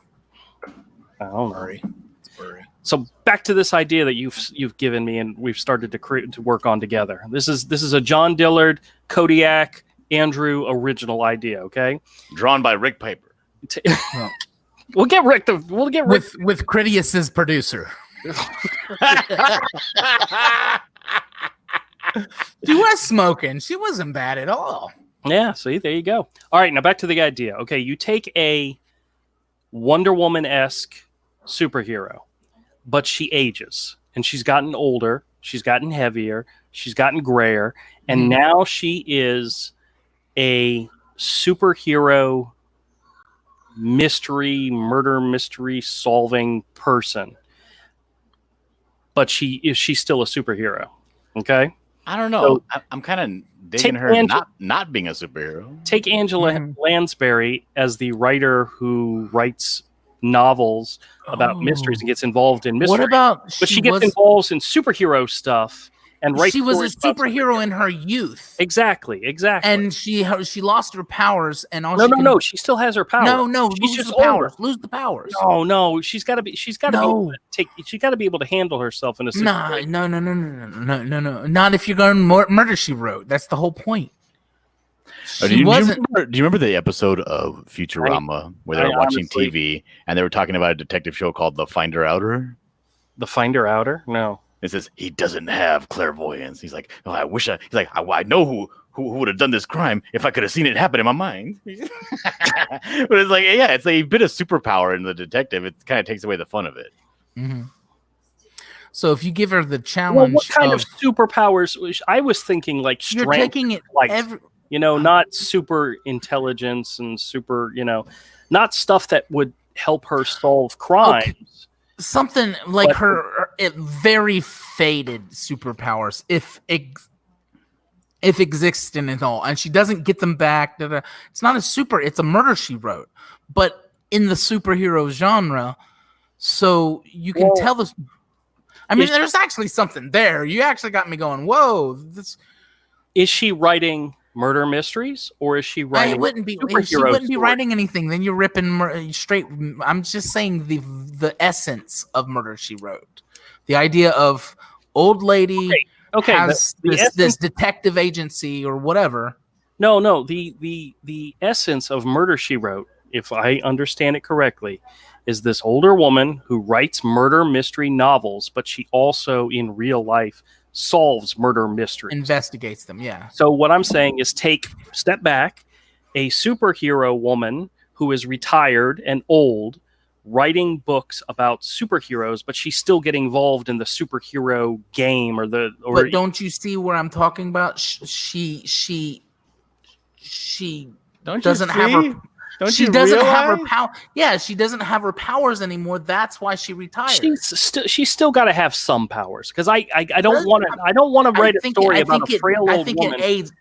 I don't know.
Burry. It's Burry.
So back to this idea that you've given me, and we've started to work on together. This is a John Dillard, Kodiak, Andrew original idea. Okay,
drawn by Rick Piper.
We'll get Rick.
With Critias as producer. She was smoking. She wasn't bad at all.
Yeah, see, there you go. All right, now back to the idea. Okay, you take a Wonder Woman-esque superhero, but she ages, and she's gotten older, she's gotten heavier, she's gotten grayer, and now she is a superhero murder mystery solving person. But she's still a superhero. Okay?
I don't know. So, I'm kind of digging her not being a superhero.
Take Angela Lansbury as the writer who writes novels about mysteries and gets involved in mystery.
What about
she gets involved in superhero stuff and writes.
She was a superhero in her youth.
Exactly.
And she lost her powers and all.
No. She still has her powers.
No.
She's just
lose the powers.
No. She's got to be able to handle herself in a situation.
No. Not if you're going Murder She Wrote. That's the whole point.
Do you remember the episode of Futurama where they were watching TV and they were talking about a detective show called The Finder Outer?
The Finder Outer? No. It
says he doesn't have clairvoyance. He's like, oh, I know who would have done this crime if I could have seen it happen in my mind. But it's like, yeah, it's a bit of superpower in the detective. It kind of takes away the fun of it.
Mm-hmm. So if you give her the challenge,
what kind of superpowers? I was thinking like strength.
You're taking it
not super intelligence and super, not stuff that would help her solve crimes.
Okay. Something like her very faded superpowers, if existing at all, and she doesn't get them back. It's not it's a Murder She Wrote, but in the superhero genre. So you can tell this. I mean, there's actually something there. You actually got me going. Whoa!
Is she writing murder mysteries, or is she writing?
She wouldn't be writing anything. Then you're ripping straight. I'm just saying the essence of Murder She Wrote, the idea of old lady has this detective agency or whatever.
No. The essence of Murder She Wrote, if I understand it correctly, is this older woman who writes murder mystery novels, but she also in real life solves murder mysteries.
Investigates them, yeah.
So what I'm saying is step back, a superhero woman who is retired and old writing books about superheroes, but she's still getting involved in the superhero game
But don't you see where I'm talking about? She doesn't have her. She doesn't have her power. Yeah, she doesn't have her powers anymore. That's why she retired.
She's still got to have some powers, because I don't want to write a story about a frail old woman.
It aids.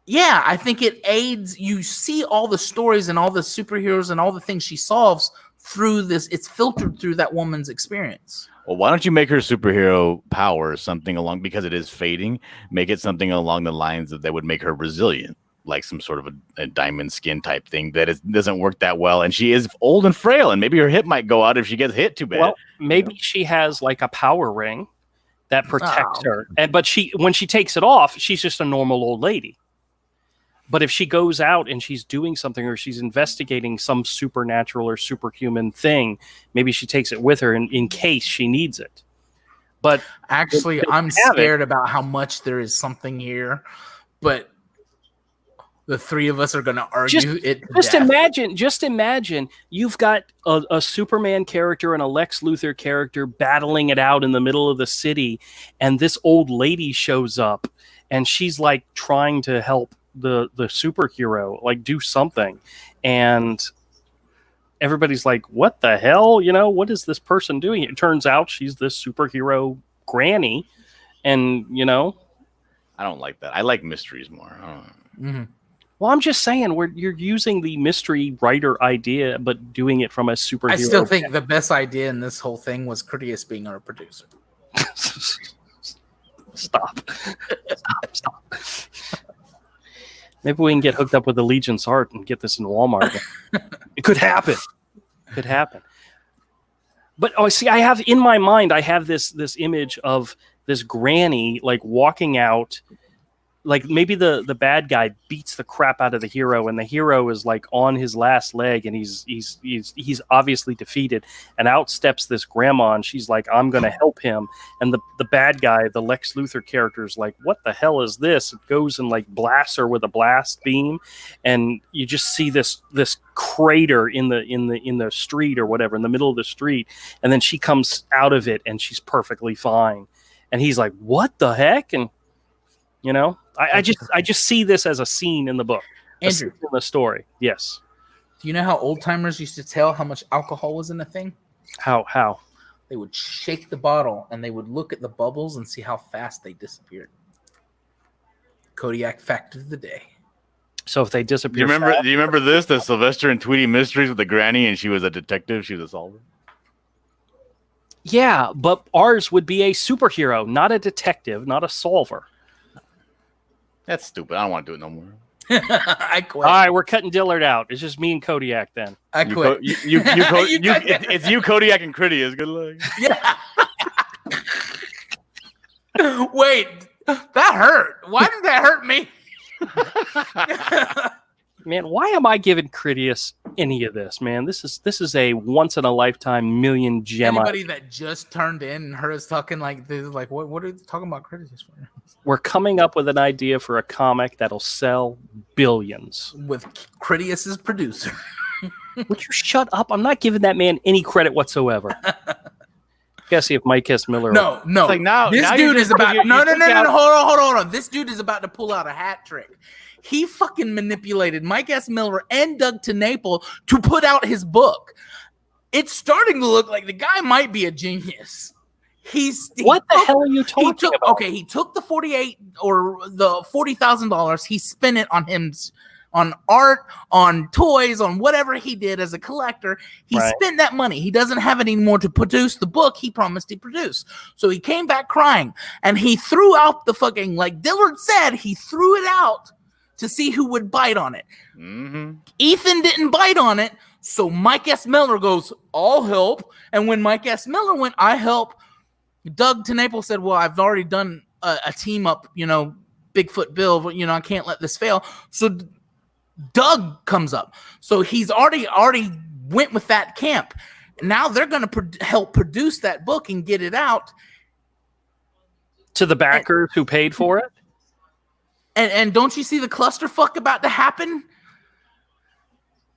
Yeah, I think it aids. You see all the stories and all the superheroes and all the things she solves through this. It's filtered through that woman's experience.
Well, why don't you make her superhero power something along, because it is fading, make it something along the lines that would make her resilient, like some sort of a diamond skin type thing that doesn't work that well. And she is old and frail, and maybe her hip might go out if she gets hit too bad.
Well, maybe she has like a power ring that protects her. But when she takes it off, she's just a normal old lady. But if she goes out and she's doing something, or she's investigating some supernatural or superhuman thing, maybe she takes it with her in case she needs it. But
actually, I'm scared about how much there is something here. But the three of us are going to argue it.
Just imagine you've got a Superman character and a Lex Luthor character battling it out in the middle of the city, and this old lady shows up, and she's like trying to help the superhero like do something, and everybody's like, what the hell, what is this person doing? It turns out she's this superhero granny, and
I don't like that. I like mysteries more.
Well, I'm just saying, you're using the mystery writer idea, but doing it from a superhero.
I still think the best idea in this whole thing was Critias being our producer.
Stop. Maybe we can get hooked up with Allegiance Art and get this in Walmart. It could happen. But see, I have in my mind, I have this image of this granny like walking out. Like maybe the bad guy beats the crap out of the hero, and the hero is like on his last leg, and he's obviously defeated, and out steps this grandma, and she's like, I'm gonna help him. And the bad guy, the Lex Luthor character, is like, what the hell is this? It goes and like blasts her with a blast beam, and you just see this crater in the street or whatever, in the middle of the street, and then she comes out of it and she's perfectly fine. And he's like, what the heck? And I just see this as a scene in the book.
Andrew,
in the story. Yes.
Do you know how old timers used to tell how much alcohol was in a thing?
How?
They would shake the bottle and they would look at the bubbles and see how fast they disappeared. Kodiak fact of the day.
So if they disappear,
do you remember this? The Sylvester and Tweety mysteries with the granny, and she was a detective. She was a solver.
Yeah, but ours would be a superhero, not a detective, not a solver.
That's stupid. I don't want to do it no more.
I quit.
All right, we're cutting Dillard out. It's just me and Kodiak then.
I quit.
It's you, Kodiak, and Critias. Good luck.
Yeah. Wait, that hurt. Why did that hurt me?
Man, why am I giving Critias any of this, man? This is a once in a lifetime million gem.
Anybody that just turned in and heard us talking like this, like what are you talking about Critias for?
We're coming up with an idea for a comic that'll sell billions.
With Critias as producer.
Would you shut up? I'm not giving that man any credit whatsoever. Gotta see if Mike S. Miller.
No.
Like
this dude is about. No. Hold on. This dude is about to pull out a hat trick. He fucking manipulated Mike S. Miller and Doug TeNapel to put out his book. It's starting to look like the guy might be a genius.
What the hell are you talking about?
Okay, he took the $40,000. He spent it on art, on toys, on whatever he did as a collector. He spent that money. He doesn't have any more to produce the book he promised he'd produce. So he came back crying, and he threw out the fucking, like Dillard said, he threw it out to see who would bite on it.
Mm-hmm.
Ethan didn't bite on it, so Mike S. Miller goes, I'll help. And when Mike S. Miller went, I help, Doug TeNapel said, well, I've already done a team up, Bigfoot Bill, but, I can't let this fail. So Doug comes up. So he's already went with that camp. Now they're going to help produce that book and get it out.
To the backers who paid for it?
And don't you see the clusterfuck about to happen?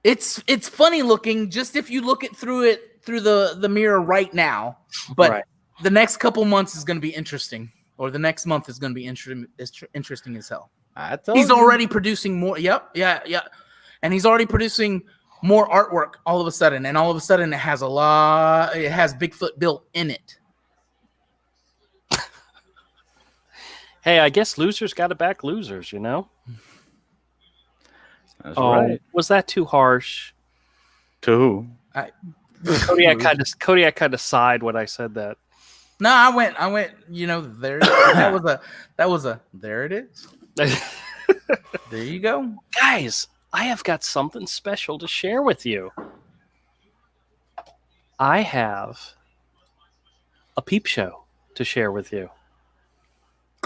It's funny looking, just if you look it through it through the mirror right now, but
Right.
the next couple months is going to be interesting, or the next month is going to be interesting as hell. He's already producing more. Yep, yeah, and he's already producing more artwork all of a sudden, and all of a sudden it has It has Bigfoot built in it.
Hey, I guess losers got to back losers, you know?
That's right.
Was that too harsh?
To who?
Kodiak kind of sighed when I said that.
No, I went. You know, there it is. There you go,
Guys. I have got something special to share with you. I have a peep show to share with you.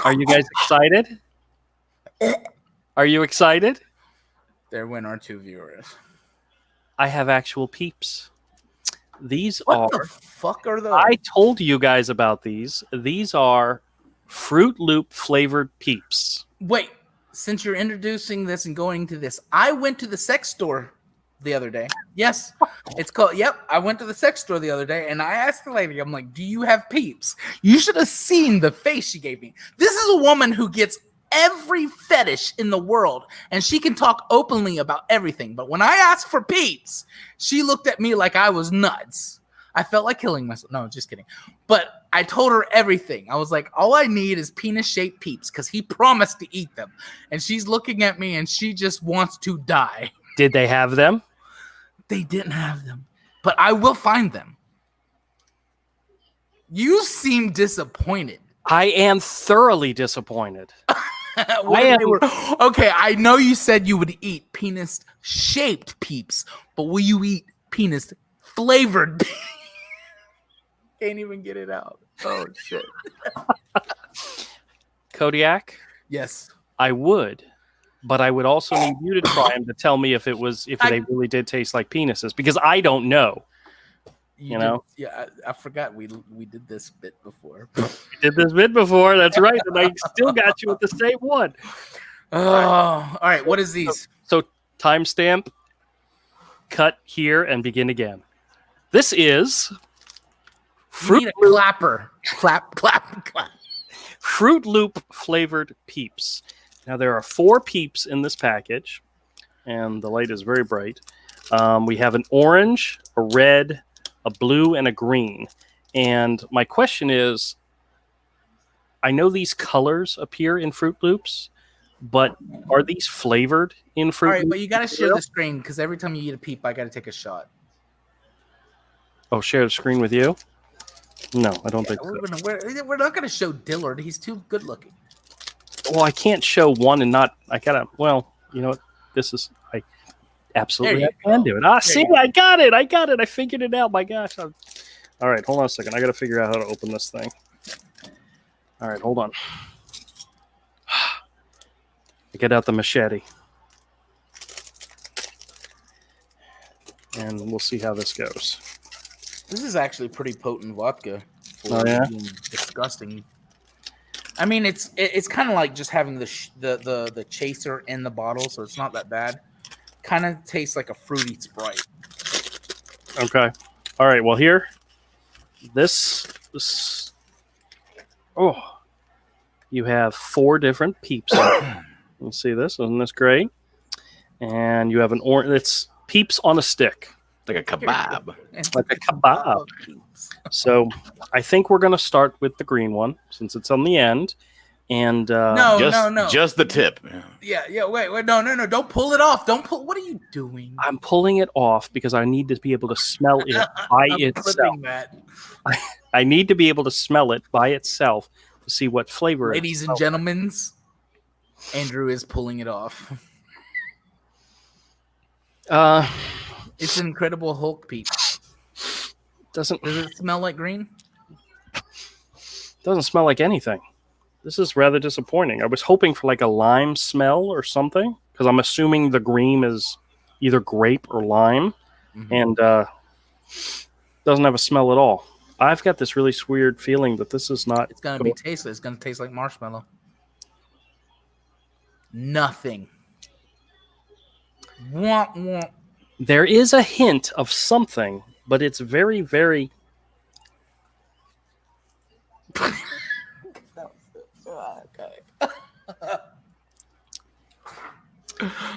Are you guys excited? Are you excited?
There went our 2 viewers.
I have actual peeps. These
What the fuck are those?
I told you guys about these. These are Fruit Loop flavored peeps.
Wait, since you're introducing this and going to this, I went to the sex store the other day. Yes, it's called. Yep, I went to the sex store the other day and I asked the lady, I'm like, do you have peeps? You should have seen the face she gave me. This is a woman who gets every fetish in the world and she can talk openly about everything. But when I asked for peeps, she looked at me like I was nuts. I felt like killing myself. No, just kidding. But I told her everything. I was like, all I need is penis-shaped peeps because he promised to eat them. And she's looking at me and she just wants to die.
Did they have them?
They didn't have them. But I will find them. You seem disappointed.
I am thoroughly disappointed.
Okay, I know you said you would eat penis-shaped peeps, but will you eat penis-flavored peeps? Can't even get it out. Oh, shit.
Kodiak?
Yes.
I would, but I would also need you to try them to tell me if they really did taste like penises, because I don't know. You know?
Yeah, I forgot we did this bit before.
We did this bit before, that's right, and I still got you with the same one.
Oh, all right. What is these?
So timestamp, cut here, and begin again. This is
You need a clapper. Clap.
Fruit Loop flavored peeps. Now there are 4 peeps in this package, and the light is very bright. We have an orange, a red, a blue, and a green. And my question is, I know these colors appear in Fruit Loops, but are these flavored in Fruit
All right,
Loops?
but you got to share the screen because every time you eat a peep, I got to take a shot.
Oh, share the screen with you? No, I don't think so.
We're not going to show Dillard. He's too good looking.
Well, I can't show one and not. I gotta. Well, you know what? I absolutely can do it. I got it. I figured it out. My gosh. All right, hold on a second. I gotta figure out how to open this thing. All right, hold on. I get out the machete, and we'll see how this goes.
This is actually pretty potent vodka.
Oh yeah.
Disgusting. I mean, it's kind of like just having the chaser in the bottle, so it's not that bad. Kind of tastes like a fruity Sprite.
Okay. All right. Well, here, this. Oh, you have 4 different peeps. You see this? Isn't this great? And you have an orange. It's peeps on a stick.
Like a kebab.
Like a kebab. So I think we're going to start with the green one since it's on the end. And
no.
Just the tip.
Yeah. Wait. No. Don't pull it off. Don't pull. What are you doing?
I'm pulling it off because I need to be able to smell it by itself. I need to be able to smell it by itself to see what flavor.
Ladies and gentlemen, Andrew is pulling it off. It's an Incredible Hulk peep.
Does
it smell like green?
Doesn't smell like anything. This is rather disappointing. I was hoping for like a lime smell or something because I'm assuming the green is either grape or lime, and doesn't have a smell at all. I've got this really weird feeling that this is not.
It's gonna be tasteless. It's gonna taste like marshmallow. Nothing. Womp womp.
There is a hint of something, but it's very, very.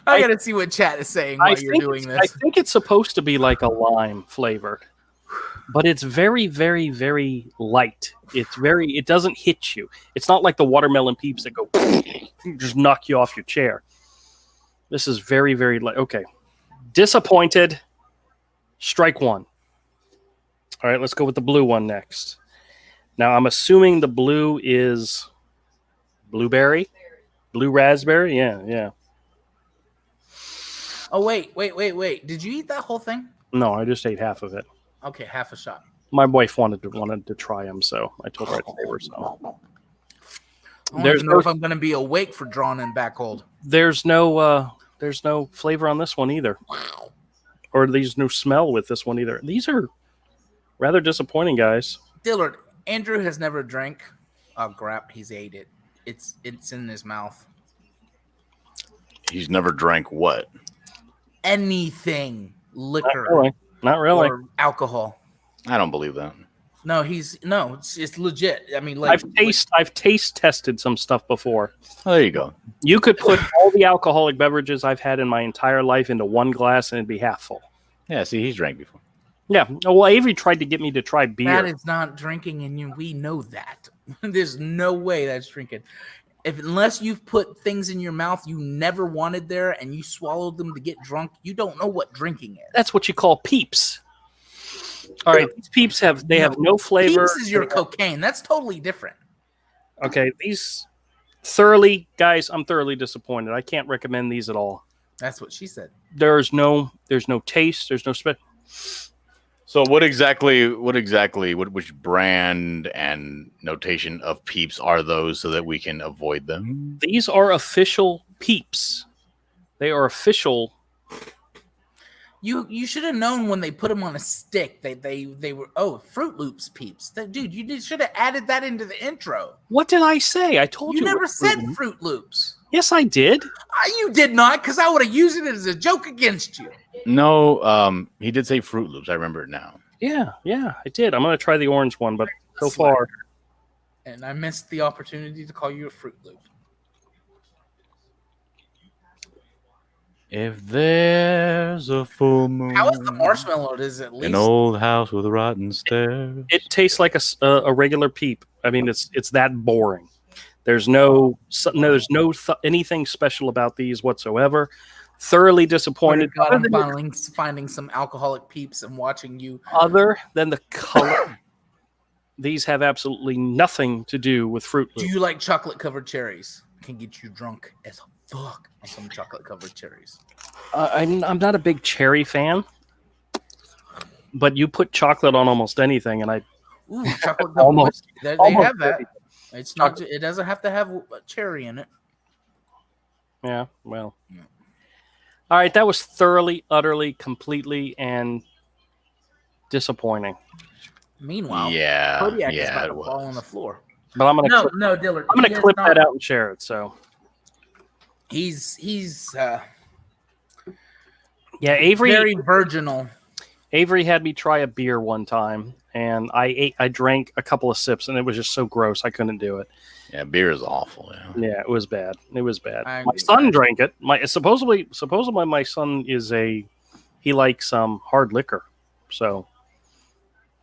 I gotta see what chat is saying while you're doing
I
this.
think it's supposed to be like a lime flavored, but it's very, very, very light. It doesn't hit you. It's not like the watermelon peeps that go just knock you off your chair. This is very, very light. Okay. Disappointed. Strike one. All right, let's go with the blue one next. Now, I'm assuming the blue is blueberry, blue raspberry. Yeah.
Oh, wait. Did you eat that whole thing?
No, I just ate half of it.
Okay, half a shot.
My wife wanted to try them, so I told her I'd save her some.
I don't even know if I'm going to be awake for drawn and back hold.
There's no flavor on this one either.
Wow.
Or there's no smell with this one either. These are rather disappointing, guys.
Dillard, Andrew has never drank. Oh, crap, he's ate it. It's in his mouth.
He's never drank what?
Anything. Liquor.
Not really.
Or alcohol.
I don't believe that.
No, it's legit. I mean, like
I've taste tested some stuff before.
Oh, there you go.
You could put all the alcoholic beverages I've had in my entire life into one glass and it'd be half full.
Yeah, see, he's drank before.
Yeah. Well, Avery tried to get me to try beer.
That is not drinking, and we know that. There's no way that's drinking. Unless you've put things in your mouth you never wanted there and you swallowed them to get drunk, you don't know what drinking is.
That's what you call peeps. All right, these peeps have no flavor.
Peeps is your cocaine. That's totally different.
Okay, these guys, I'm thoroughly disappointed. I can't recommend these at all.
That's what she said.
There's no taste. There's no
So which brand and notation of peeps are those so that we can avoid them?
These are official peeps. They are official.
You should have known when they put them on a stick. They were Fruit Loops peeps. Dude, you should have added that into the intro.
What did I say? I told you.
You never said Fruit Loops.
Yes, I did.
You did not, because I would have used it as a joke against you.
No, he did say Fruit Loops. I remember it now.
Yeah, I did. I'm gonna try the orange one, but so far,
and I missed the opportunity to call you a Fruit Loop.
If there's a full moon,
how is the marshmallow? Is it at least
an old house with rotten stairs?
It tastes like a regular peep. I mean, it's that boring. There's anything special about these whatsoever. Thoroughly disappointed.
God, I'm finding some alcoholic peeps and watching you.
Other than the color, these have absolutely nothing to do with Fruit Loops.
Do you like chocolate covered cherries? Can get you drunk as fuck on some chocolate covered cherries.
I'm not a big cherry fan, but you put chocolate on almost anything, and
chocolate
almost.
They
almost
have that. It's not. It doesn't have to have a cherry in it.
Yeah. Well.
Yeah.
All right. That was thoroughly, utterly, completely, and disappointing.
Meanwhile,
Kodiak
is about to fall on the floor.
But I'm gonna
Dillard.
I'm gonna clip that out and share it. So
he's
Avery
very virginal.
Avery had me try a beer one time, and I drank a couple of sips, and it was just so gross I couldn't do it.
Yeah, beer is awful.
Yeah, it was bad. My son drank it. Supposedly my son he likes hard liquor, so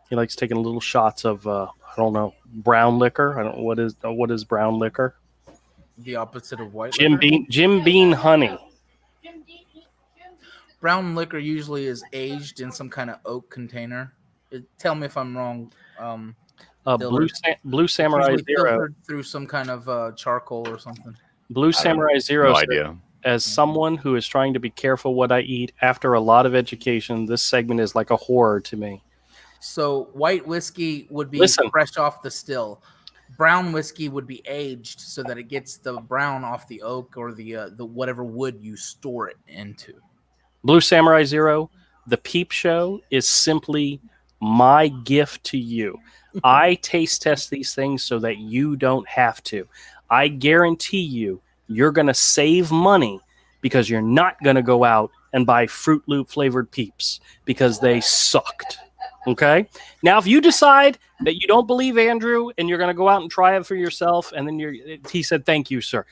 he likes taking little shots of I don't know, brown liquor. I don't know what is brown liquor.
The opposite of white.
Jim Beam honey.
Brown liquor usually is aged in some kind of oak container. Tell me if I'm wrong.
Blue Samurai Zero
through some kind of charcoal or something.
Blue Samurai Zero.
No idea.
As someone who is trying to be careful what I eat after a lot of education, this segment is like a horror to me.
So white whiskey would be fresh off the still. Brown whiskey would be aged so that it gets the brown off the oak or the whatever wood you store it into.
Blue Samurai Zero, the Peep Show is simply my gift to you. I taste test these things so that you don't have to. I guarantee you're going to save money because you're not going to go out and buy Fruit Loop flavored Peeps because they sucked. Okay. Now, if you decide that you don't believe Andrew and you're going to go out and try it for yourself, and then he said, "Thank you, sir."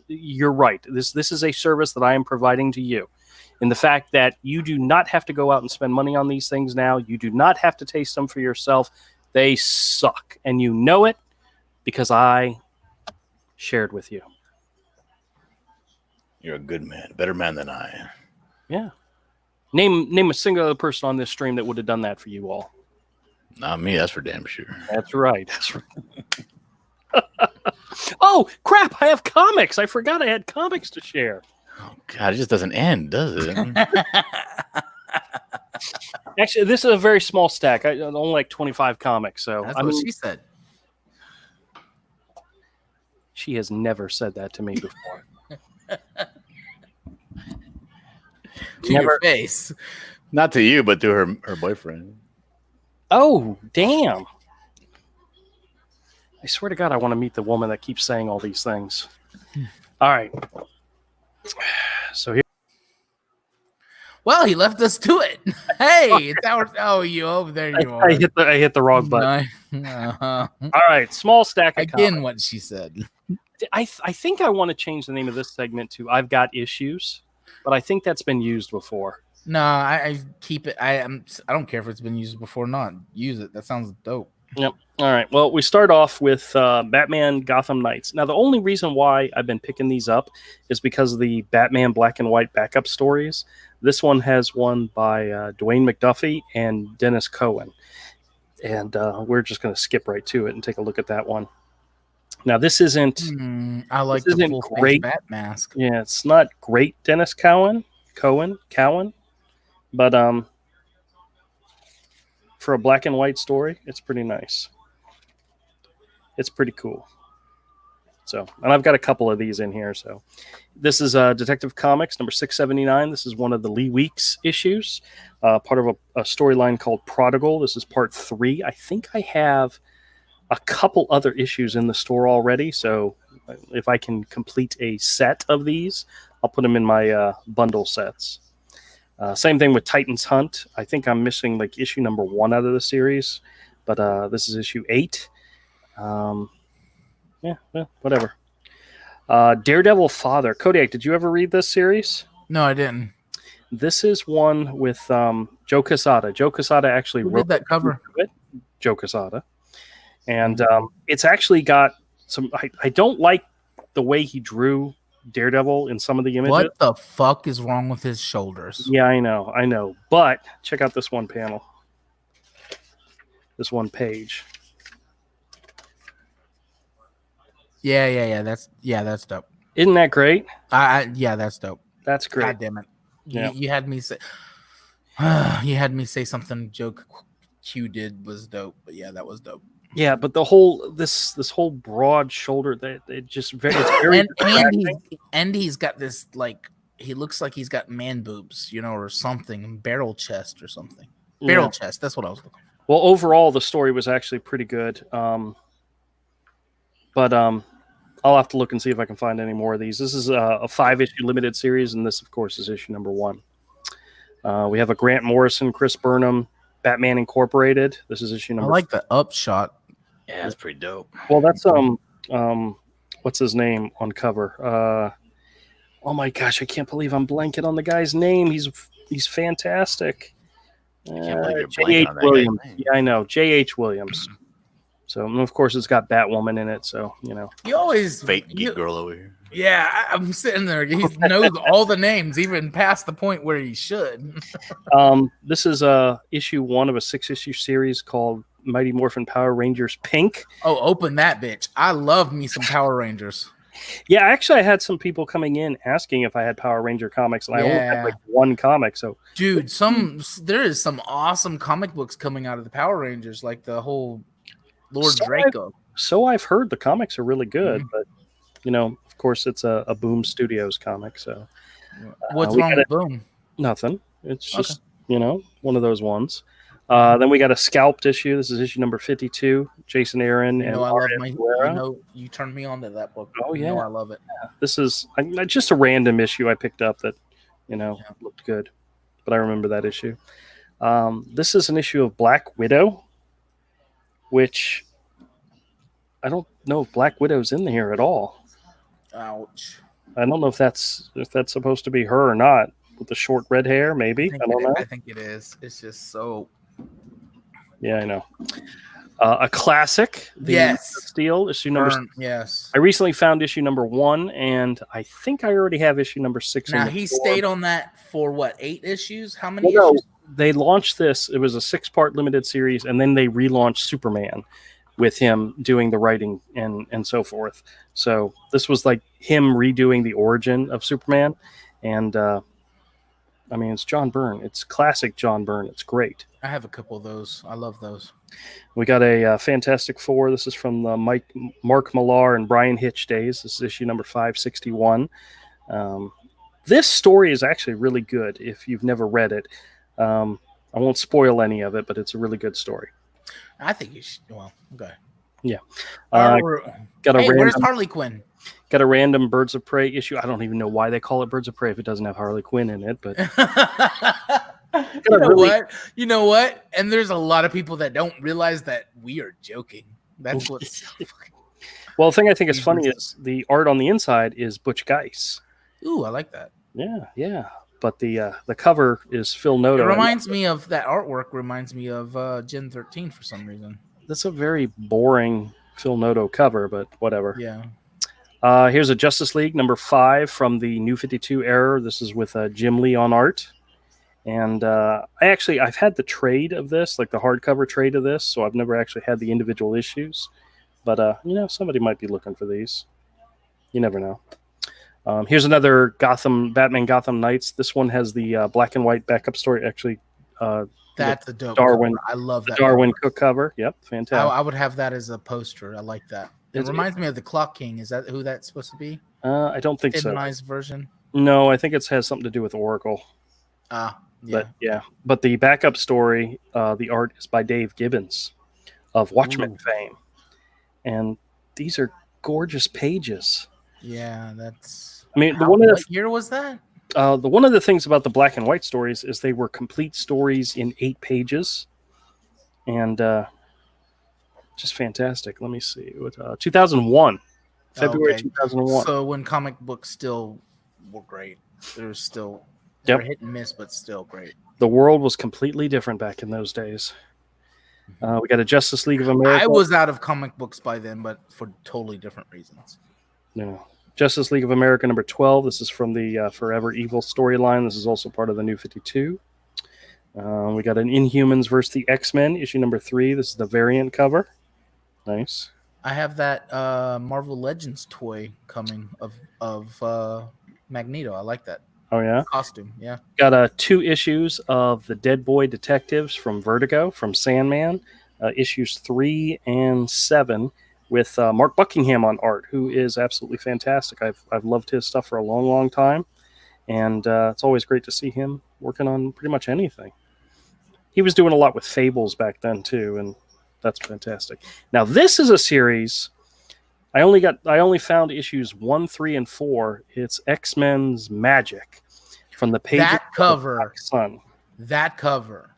You're right. This is a service that I am providing to you, in the fact that you do not have to go out and spend money on these things now. You do not have to taste them for yourself. They suck, and you know it because I shared with you.
You're a good man, better man than I.
Yeah. Name a single other person on this stream that would have done that for you all.
Not me, that's for damn sure.
That's right. That's right. Oh, crap. I have comics. I forgot I had comics to share.
Oh, God, it just doesn't end, does it?
Actually, this is a very small stack. I only like 25 comics. So
That's what she said.
She has never said that to me before.
To your face.
Not to you, but to her boyfriend.
Oh, damn. I swear to God, I want to meet the woman that keeps saying all these things. All right. So here.
Well, he left us to it. Hey, it's our. Oh, there you are.
I hit the wrong button.
Uh-huh.
All right, small stack of
Again,
comics.
what she said.
I think I want to change the name of this segment to "I've Got Issues," but I think that's been used before.
No, I keep it. I don't care if it's been used before or not. Use it. That sounds dope.
Yep. All right. Well, we start off with Batman Gotham Knights. Now, the only reason why I've been picking these up is because of the Batman Black and White backup stories. This one has one by Dwayne McDuffie and Dennis Cohen. And we're just going to skip right to it and take a look at that one. Now, this isn't...
I like
this
the
isn't
full
great
bat mask.
Yeah, it's not great Dennis Cohen. But for a black and white story, it's pretty nice. It's pretty cool. So, and I've got a couple of these in here. So, this is Detective Comics number 679. This is one of the Lee Weeks issues, part of a storyline called Prodigal. This is part 3. I think I have a couple other issues in the store already. So, if I can complete a set of these, I'll put them in my bundle sets. Same thing with Titan's Hunt. I think I'm missing like issue number 1 out of the series, but this is issue 8. Whatever. Daredevil Father. Kodiak, did you ever read this series?
No, I didn't.
This is one with Joe Quesada. Joe Quesada actually
wrote that cover.
It, Joe Quesada. And it's actually got some... I don't like the way he drew Daredevil in some of the images.
What the fuck is wrong with his shoulders?
Yeah, I know. But check out this one panel. This one page.
Yeah. That's dope.
Isn't that great?
Yeah, that's dope.
That's great.
God damn it.
Yeah.
You had me say you had me say something Joe Q did was dope, but yeah, that was dope.
Yeah, but the whole this whole broad shoulder that it's very
and he's got this like he looks like he's got man boobs, or something, barrel chest or something. Barrel chest, that's what I was looking for.
Well, overall the story was actually pretty good. But I'll have to look and see if I can find any more of these. This is a 5-issue limited series, and this, of course, is issue number 1. We have a Grant Morrison, Chris Burnham, Batman Incorporated. This is issue number.
I like the upshot.
Yeah, that's pretty dope.
Well, that's what's his name on cover? Oh my gosh, I can't believe I'm blanking on the guy's name. He's fantastic. J.H. Williams. Yeah, I know. J.H. Williams. So, and of course, it's got Batwoman in it. So,
You always
fake geek girl over here.
Yeah, I'm sitting there. He knows all the names, even past the point where he should.
This is issue 1 of a 6-issue series called Mighty Morphin Power Rangers Pink.
Oh, open that bitch. I love me some Power Rangers.
Yeah, actually, I had some people coming in asking if I had Power Ranger comics, and I only had like 1 comic. So,
dude, there is some awesome comic books coming out of the Power Rangers, like the whole Lord Draco.
So I've heard the comics are really good, but of course, it's a Boom Studios comic. So,
what's wrong with Boom?
Nothing. It's just one of those ones. Then we got a scalped issue. This is issue number 52. Jason Aaron and
I love you turned me on to that book.
Oh yeah,
I love it.
Yeah. This is just a random issue I picked up that looked good, but I remember that issue. This is an issue of Black Widow, which I don't know if Black Widow's in here at all.
Ouch.
I don't know if that's supposed to be her or not, with the short red hair. Maybe I don't know.
I think it is. It's just so.
Yeah, I know. A classic, the
Yes.
Steel issue number.
Yes.
I recently found issue number 1, and I think I already have issue number 6.
Now he stayed on that for what, 8 issues? How many
Well,
issues?
no, they launched this. It was a 6-part limited series, and then they relaunched Superman with him doing the writing and so forth. So this was like him redoing the origin of Superman, and I mean, it's John Byrne. It's classic John Byrne. It's great.
I have a couple of those. I love those.
We got a Fantastic Four. This is from the Mark Millar and Brian Hitch days. This is issue number 561. This story is actually really good if you've never read it. I won't spoil any of it, but it's a really good story.
I think you should. Well, okay.
Yeah.
Got a where's Harley Quinn?
Got a random Birds of Prey issue. I don't even know why they call it Birds of Prey if it doesn't have Harley Quinn in it, but
You know what? And there's a lot of people that don't realize that we are joking. That's what's
Well, the thing I think is funny is the art on the inside is Butch Guice.
Ooh, I like that.
Yeah. But the cover is Phil Noto.
It reminds me of that artwork. Reminds me of Gen 13 for some reason.
That's a very boring Phil Noto cover, but whatever.
Yeah.
Here's a Justice League number 5 from the New 52 era. This is with Jim Lee on art. And I've had the trade of this, like the hardcover trade of this, so I've never actually had the individual issues. But, somebody might be looking for these. You never know. Here's another Batman Gotham Knights. This one has the black and white backup story. Actually,
that's a dope
Darwin.
Cover. I love that.
Darwin Cook cover. Yep, fantastic.
I would have that as a poster. I like that. It reminds me of the Clock King. Is that who that's supposed to be?
I don't think so.
Feminized version?
No, I think it has something to do with Oracle.
Yeah.
But the backup story, the art is by Dave Gibbons of Watchmen fame. And these are gorgeous pages.
Yeah, that's.
I mean,
what year was that?
One of the things about the black and white stories is they were complete stories in 8 pages, and just fantastic. Let me see, 2001, February 2001.
So when comic books still were great, there's still hit and miss, but still great.
The world was completely different back in those days. We got a Justice League of America.
I was out of comic books by then, but for totally different reasons.
Justice League of America number 12. This is from the Forever Evil storyline. This is also part of the New 52. We got an Inhumans versus the X-Men, issue number 3. This is the variant cover. Nice.
I have that Marvel Legends toy coming of Magneto. I like that.
Oh, yeah?
Costume, yeah.
Got 2 issues of the Dead Boy Detectives from Vertigo, from Sandman, issues 3 and 7, with Mark Buckingham on art, who is absolutely fantastic. I've loved his stuff for a long, long time, and it's always great to see him working on pretty much anything. He was doing a lot with Fables back then, too, and that's fantastic. Now, this is a series... I only found issues 1, 3, and 4. It's X-Men's Magic from the page.
That cover,
Sun.
That cover.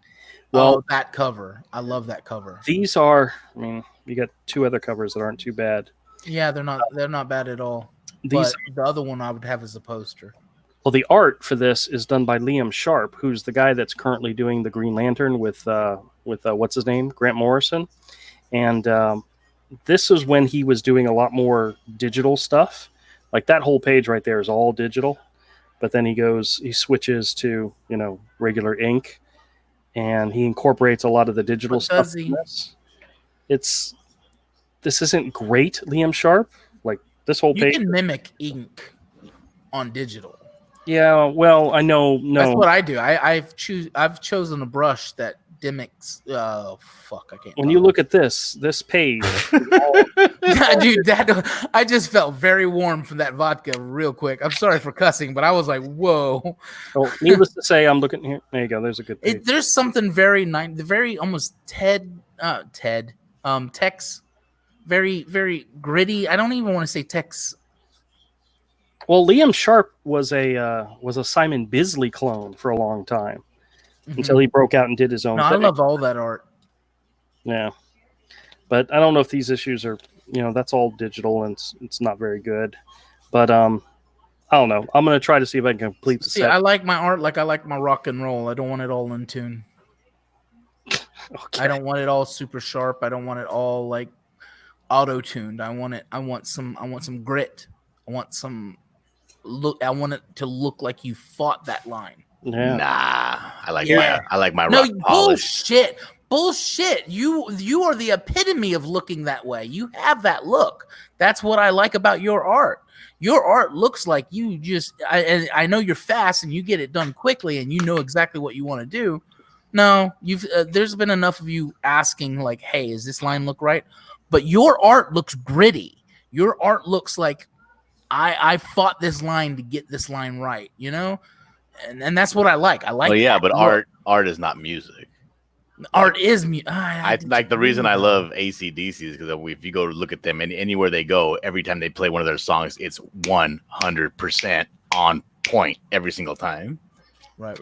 Well,
that cover. I love that cover.
These are. I mean, you got 2 other covers that aren't too bad.
Yeah, they're not bad at all. But the other one I would have as a poster.
Well, the art for this is done by Liam Sharp, who's the guy that's currently doing the Green Lantern with what's his name, Grant Morrison, and. This is when he was doing a lot more digital stuff. Like that whole page right there is all digital. But then he switches to, regular ink. And he incorporates a lot of the digital stuff in this. This isn't great, Liam Sharp. Like this whole page.
You can mimic ink on digital.
Yeah, well, I know. No,
that's what I do. I've chosen a brush that mimics. I can't.
When you look at this page,
dude, I just felt very warm from that vodka real quick. I'm sorry for cussing, but I was like, whoa.
Well, needless to say, I'm looking here. There you go. There's a good page.
There's something very nice, very almost Tex, very, very gritty. I don't even want to say Tex.
Well, Liam Sharp was a Simon Bisley clone for a long time. until he broke out and did his own
No, I
thing.
love all that art.
Yeah. But I don't know if these issues are, that's all digital and it's not very good. But I don't know. I'm going to try to see if I can complete the
See,
set.
I like my art like I like my rock and roll. I don't want it all in tune.
Okay.
I don't want it all super sharp. I don't want it all like auto-tuned. I want some grit. I want it to look like you fought that line.
Yeah.
Nah, I like my
No,
rock polish.
bullshit. You are the epitome of looking that way. You have that look. That's what I like about your art. Your art looks like you just. I know you're fast and you get it done quickly and you know exactly what you want to do. No, there's been enough of you asking like, "Hey, is this line look right?" But your art looks gritty. Your art looks like I fought this line to get this line right. And that's what I like. I like.
Well, yeah, but
look.
art is not music.
Art is music.
I like the reason I love AC/DC is because if you go to look at them and anywhere they go, every time they play one of their songs, it's 100% on point every single time.
Right.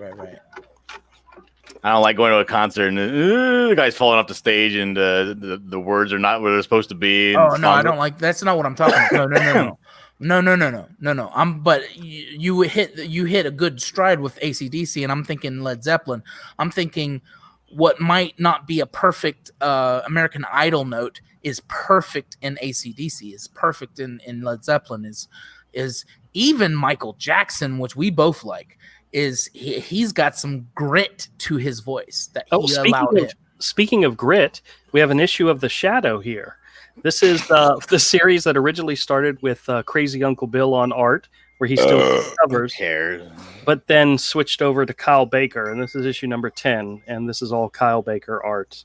I don't like going to a concert and the guy's falling off the stage and the words are not where they're supposed to be.
Oh no, I don't like. That's not what I'm talking about. No. But you hit a good stride with AC/DC, and I'm thinking Led Zeppelin. I'm thinking what might not be a perfect American Idol note is perfect in AC/DC. Is perfect in Led Zeppelin. Is even Michael Jackson, which we both like. He's got some grit to his voice that he allowed in.
Speaking of grit, we have an issue of The Shadow here. This is the series that originally started with Crazy Uncle Bill on art, where he still covers, but then switched over to Kyle Baker, and this is issue number 10, and this is all Kyle Baker art.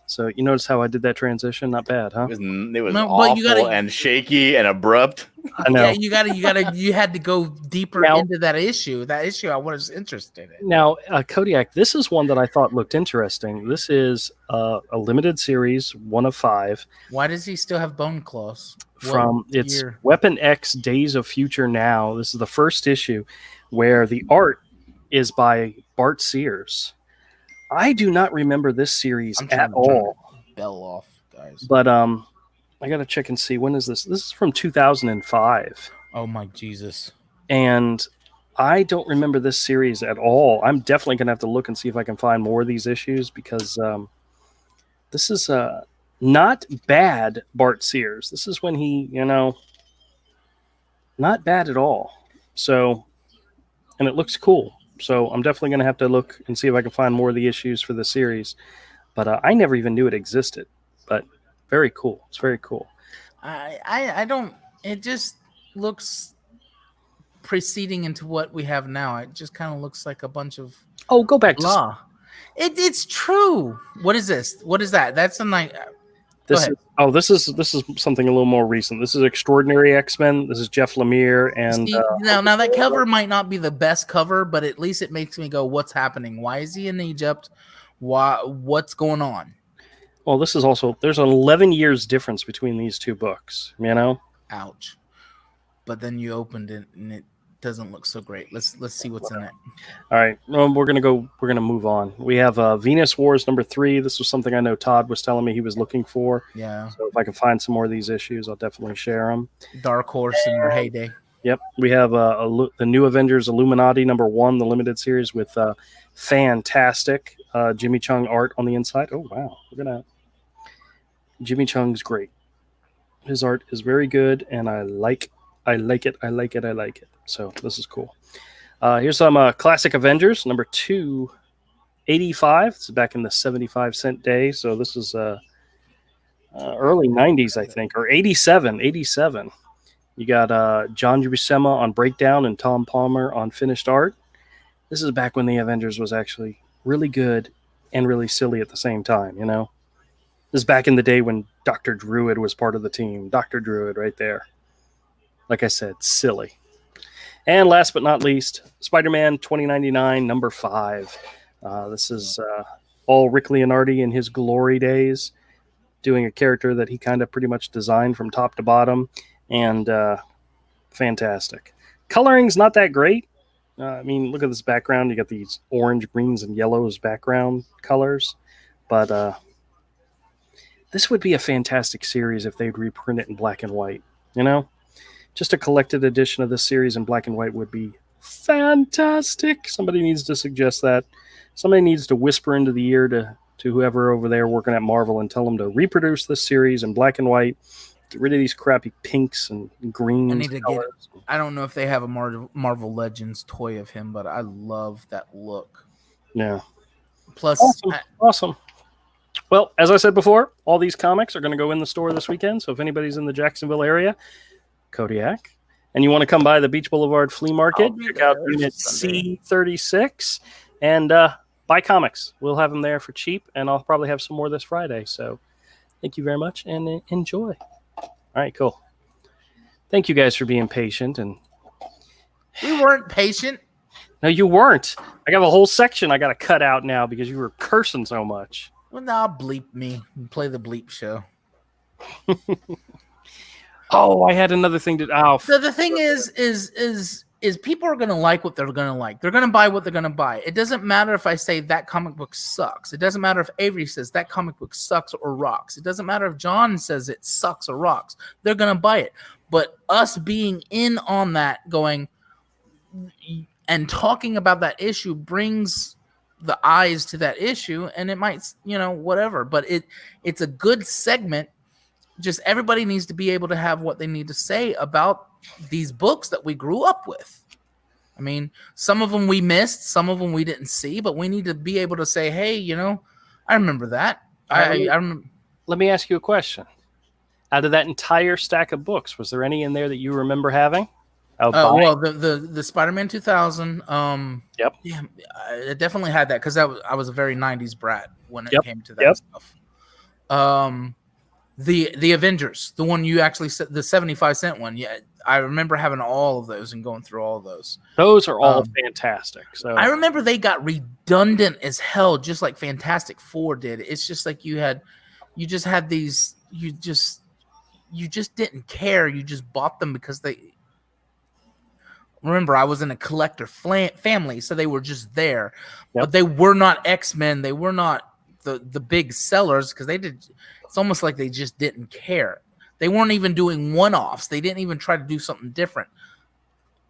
So you notice how I did that transition? Not bad, huh?
It was awful and shaky and abrupt.
I know.
Yeah, you had to go deeper into that issue. That issue I was interested in.
Now, Kodiak, this is one that I thought looked interesting. This is a limited series, 1 of 5.
Why does he still have bone claws?
It's Weapon X Days of Future Now. This is the first issue where the art is by Bart Sears. I do not remember this series at all.
Bell off, guys.
But I got to check and see. When is this? This is from 2005.
Oh, my Jesus.
And I don't remember this series at all. I'm definitely going to have to look and see if I can find more of these issues because this is not bad Bart Sears. This is when he, not bad at all. So, and it looks cool. So I'm definitely going to have to look and see if I can find more of the issues for the series. But I never even knew it existed. But very cool. It's very cool.
I don't. It just looks preceding into what we have now. It just kind of looks like a bunch of.
Oh, go back
to. It's true. What is this? What is that? That's a night.
This is something a little more recent. This is Extraordinary X-Men. This is Jeff Lemire and
now that cover might not be the best cover, but at least it makes me go, "What's happening? Why is he in Egypt? What's going on?"
Well, this is also there's an 11 years difference between these two books.
Ouch. But then you opened it and it doesn't look so great. Let's see what's in it.
All right, we're gonna move on. We have Venus Wars number 3. This was something I know Todd was telling me he was looking for.
Yeah.
So if I can find some more of these issues, I'll definitely share them.
Dark Horse in your heyday.
Yep, we have the New Avengers Illuminati number 1, the limited series with fantastic Jimmy Chung art on the inside. Oh wow, look at that. Jimmy Chung's great. His art is very good, and I like it. So this is cool. Here's some classic Avengers number 285. This is back in the 75-cent day. So this is early 90s, I think, or 87. You got John Buscema on breakdown and Tom Palmer on finished art. This is back when the Avengers was actually really good and really silly at the same time, This is back in the day when Dr. Druid was part of the team. Dr. Druid right there. Like I said, silly. And last but not least, Spider-Man 2099, number 5. This is all Rick Leonardi in his glory days, doing a character that he kind of pretty much designed from top to bottom, and fantastic. Coloring's not that great, I mean, look at this background. You got these orange, greens, and yellows background colors. But this would be a fantastic series if they'd reprint it in black and white. You know, just a collected edition of this series in black and white would be fantastic. Somebody needs to suggest that. Somebody needs to whisper into the ear to whoever over there working at Marvel and tell them to reproduce this series in black and white. Get rid of these crappy pinks and greens.
I need to get. I don't know if they have a Marvel Legends toy of him, but I love that look.
Yeah.
Plus,
awesome. Well, as I said before, all these comics are going to go in the store this weekend. So if anybody's in the Jacksonville area, Kodiak, and you want to come by the Beach Boulevard Flea Market, check out Unit C36 and buy comics. We'll have them there for cheap, and I'll probably have some more this Friday. So thank you very much, and enjoy. All right, cool. Thank you guys for being patient. And
we weren't patient.
No, you weren't. I got a whole section I got to cut out now because you were cursing so much.
Well, now bleep me. Play the bleep show.
Oh, I had another thing to. Oh,
so the thing is people are gonna like what they're gonna like. They're gonna buy what they're gonna buy. It doesn't matter if I say that comic book sucks. It doesn't matter if Avery says that comic book sucks or rocks. It doesn't matter if John says it sucks or rocks. They're gonna buy it. But us being in on that, going and talking about that issue brings the eyes to that issue, and it might, whatever. But it's a good segment. Just everybody needs to be able to have what they need to say about these books that we grew up with. I mean, some of them we missed, some of them we didn't see, but we need to be able to say, hey, I remember that. I remember.
Let me ask you a question. Out of that entire stack of books, was there any in there that you remember having?
Well, the Spider-Man 2000.
Yep.
Yeah, I definitely had that because I was a very 90s brat when it came to that stuff. The Avengers, the one you actually said, the 75-cent one. Yeah, I remember having all of those and going through all of those.
Those are all fantastic. So
I remember they got redundant as hell, just like Fantastic Four did. It's just like you just had these. You just didn't care. You just bought them because they. Remember, I was in a collector family, so they were just there, but they were not X-Men. They were not the big sellers because they did. It's almost like they just didn't care. They weren't even doing one-offs. They didn't even try to do something different.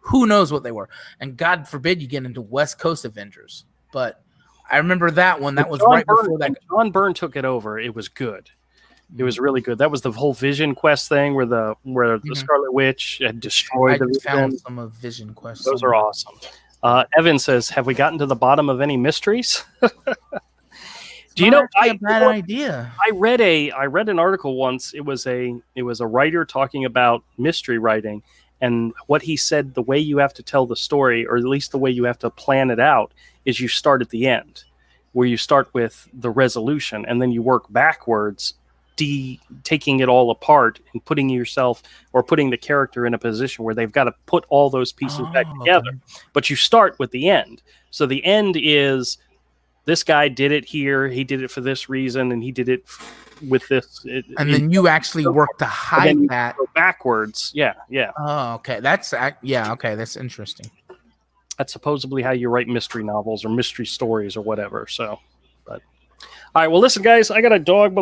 Who knows what they were? And God forbid you get into West Coast Avengers. But I remember that one. That was right before that.
John Byrne took it over. It was good. It was really good. That was the whole Vision Quest thing where the Scarlet Witch had destroyed the Vision.
Found some of Vision Quest.
Those are awesome. Evan says, "Have we gotten to the bottom of any mysteries?" Do you know?
A bad idea.
I read an article once. It was a writer talking about mystery writing, and what he said: the way you have to tell the story, or at least the way you have to plan it out, is you start at the end, where you start with the resolution, and then you work backwards, taking it all apart and putting yourself or putting the character in a position where they've got to put all those pieces back together. Okay. But you start with the end. So the end is this guy did it here. He did it for this reason, and he did it with this.
And then you actually work to hide that.
Go backwards. Yeah.
Oh, okay. Okay. That's interesting.
That's supposedly how you write mystery novels or mystery stories or whatever. So, but all right. Well, listen, guys, I got a dog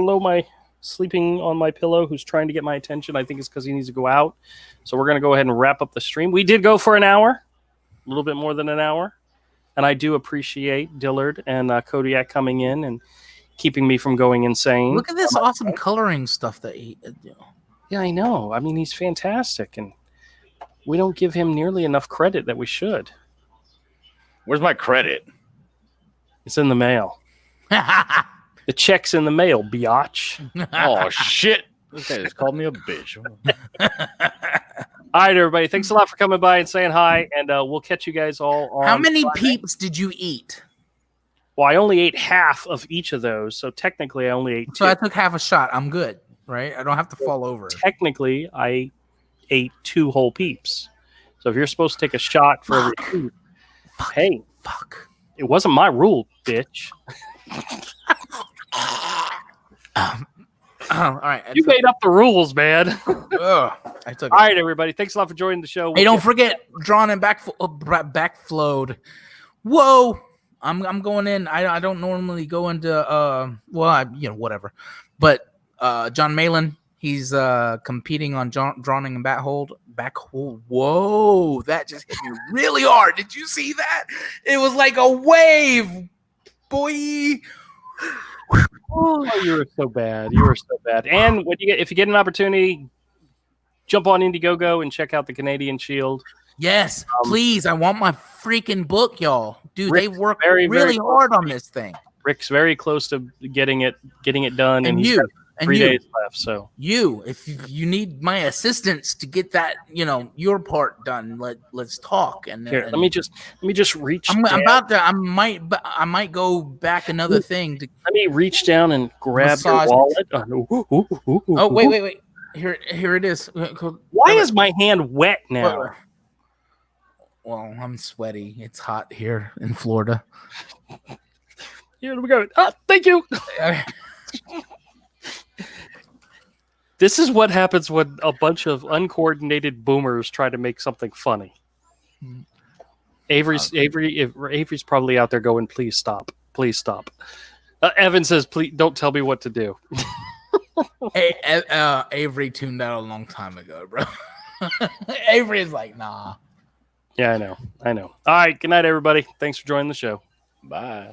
sleeping on my pillow who's trying to get my attention. I think it's because he needs to go out. So we're going to go ahead and wrap up the stream. We did go for an hour, a little bit more than an hour. And I do appreciate Dillard and Kodiak coming in and keeping me from going insane.
Look at this awesome coloring stuff that he did.
Yeah, I know. I mean, he's fantastic. And we don't give him nearly enough credit that we should.
Where's my credit?
It's in the mail. The check's in the mail, biatch.
Oh, shit. This guy just called me a bitch.
All right, everybody. Thanks a lot for coming by and saying hi, and we'll catch you guys all on
How many
Friday.
peeps did you eat?
Well, I only ate half of each of those, so technically I only ate 2.
So I took half a shot. I'm good, right? I don't have to fall over.
Technically, I ate 2 whole peeps. So if you're supposed to take a shot for every 2, hey.
Fuck.
It wasn't my rule, bitch.
All right.
You made up the rules, man.
Ugh, I took it.
All right, everybody. Thanks a lot for joining the show.
Hey, don't forget drawn and backflowed. Whoa. I'm going in. I don't normally go into whatever. But John Malin, he's competing on drawing and backhold. Whoa, that just hit me really hard. Did you see that? It was like a wave, boy.
Oh, you were so bad. You were so bad. And if you get an opportunity, jump on Indiegogo and check out the Canadian Shield.
Yes, please. I want my freaking book, y'all. Dude,
Rick's
they work
very
really hard on this thing.
Rick's very close to getting it done, and he's got 3 days left. So
if you need my assistance to get that, your part done, let's talk. And
here, let me just reach.
I'm about to. I might go back another thing.
Let me reach down and grab your wallet.
Oh, wait. Here it is.
Why is my hand wet now?
Well, I'm sweaty. It's hot here in Florida.
Here we go. Thank you. This is what happens when a bunch of uncoordinated boomers try to make something funny. Avery's probably out there going, "Please stop. Please stop." Evan says, "Please don't tell me what to do."
Hey, Avery tuned out a long time ago, bro. Avery is like, nah.
Yeah, I know. All right. Good night, everybody. Thanks for joining the show.
Bye.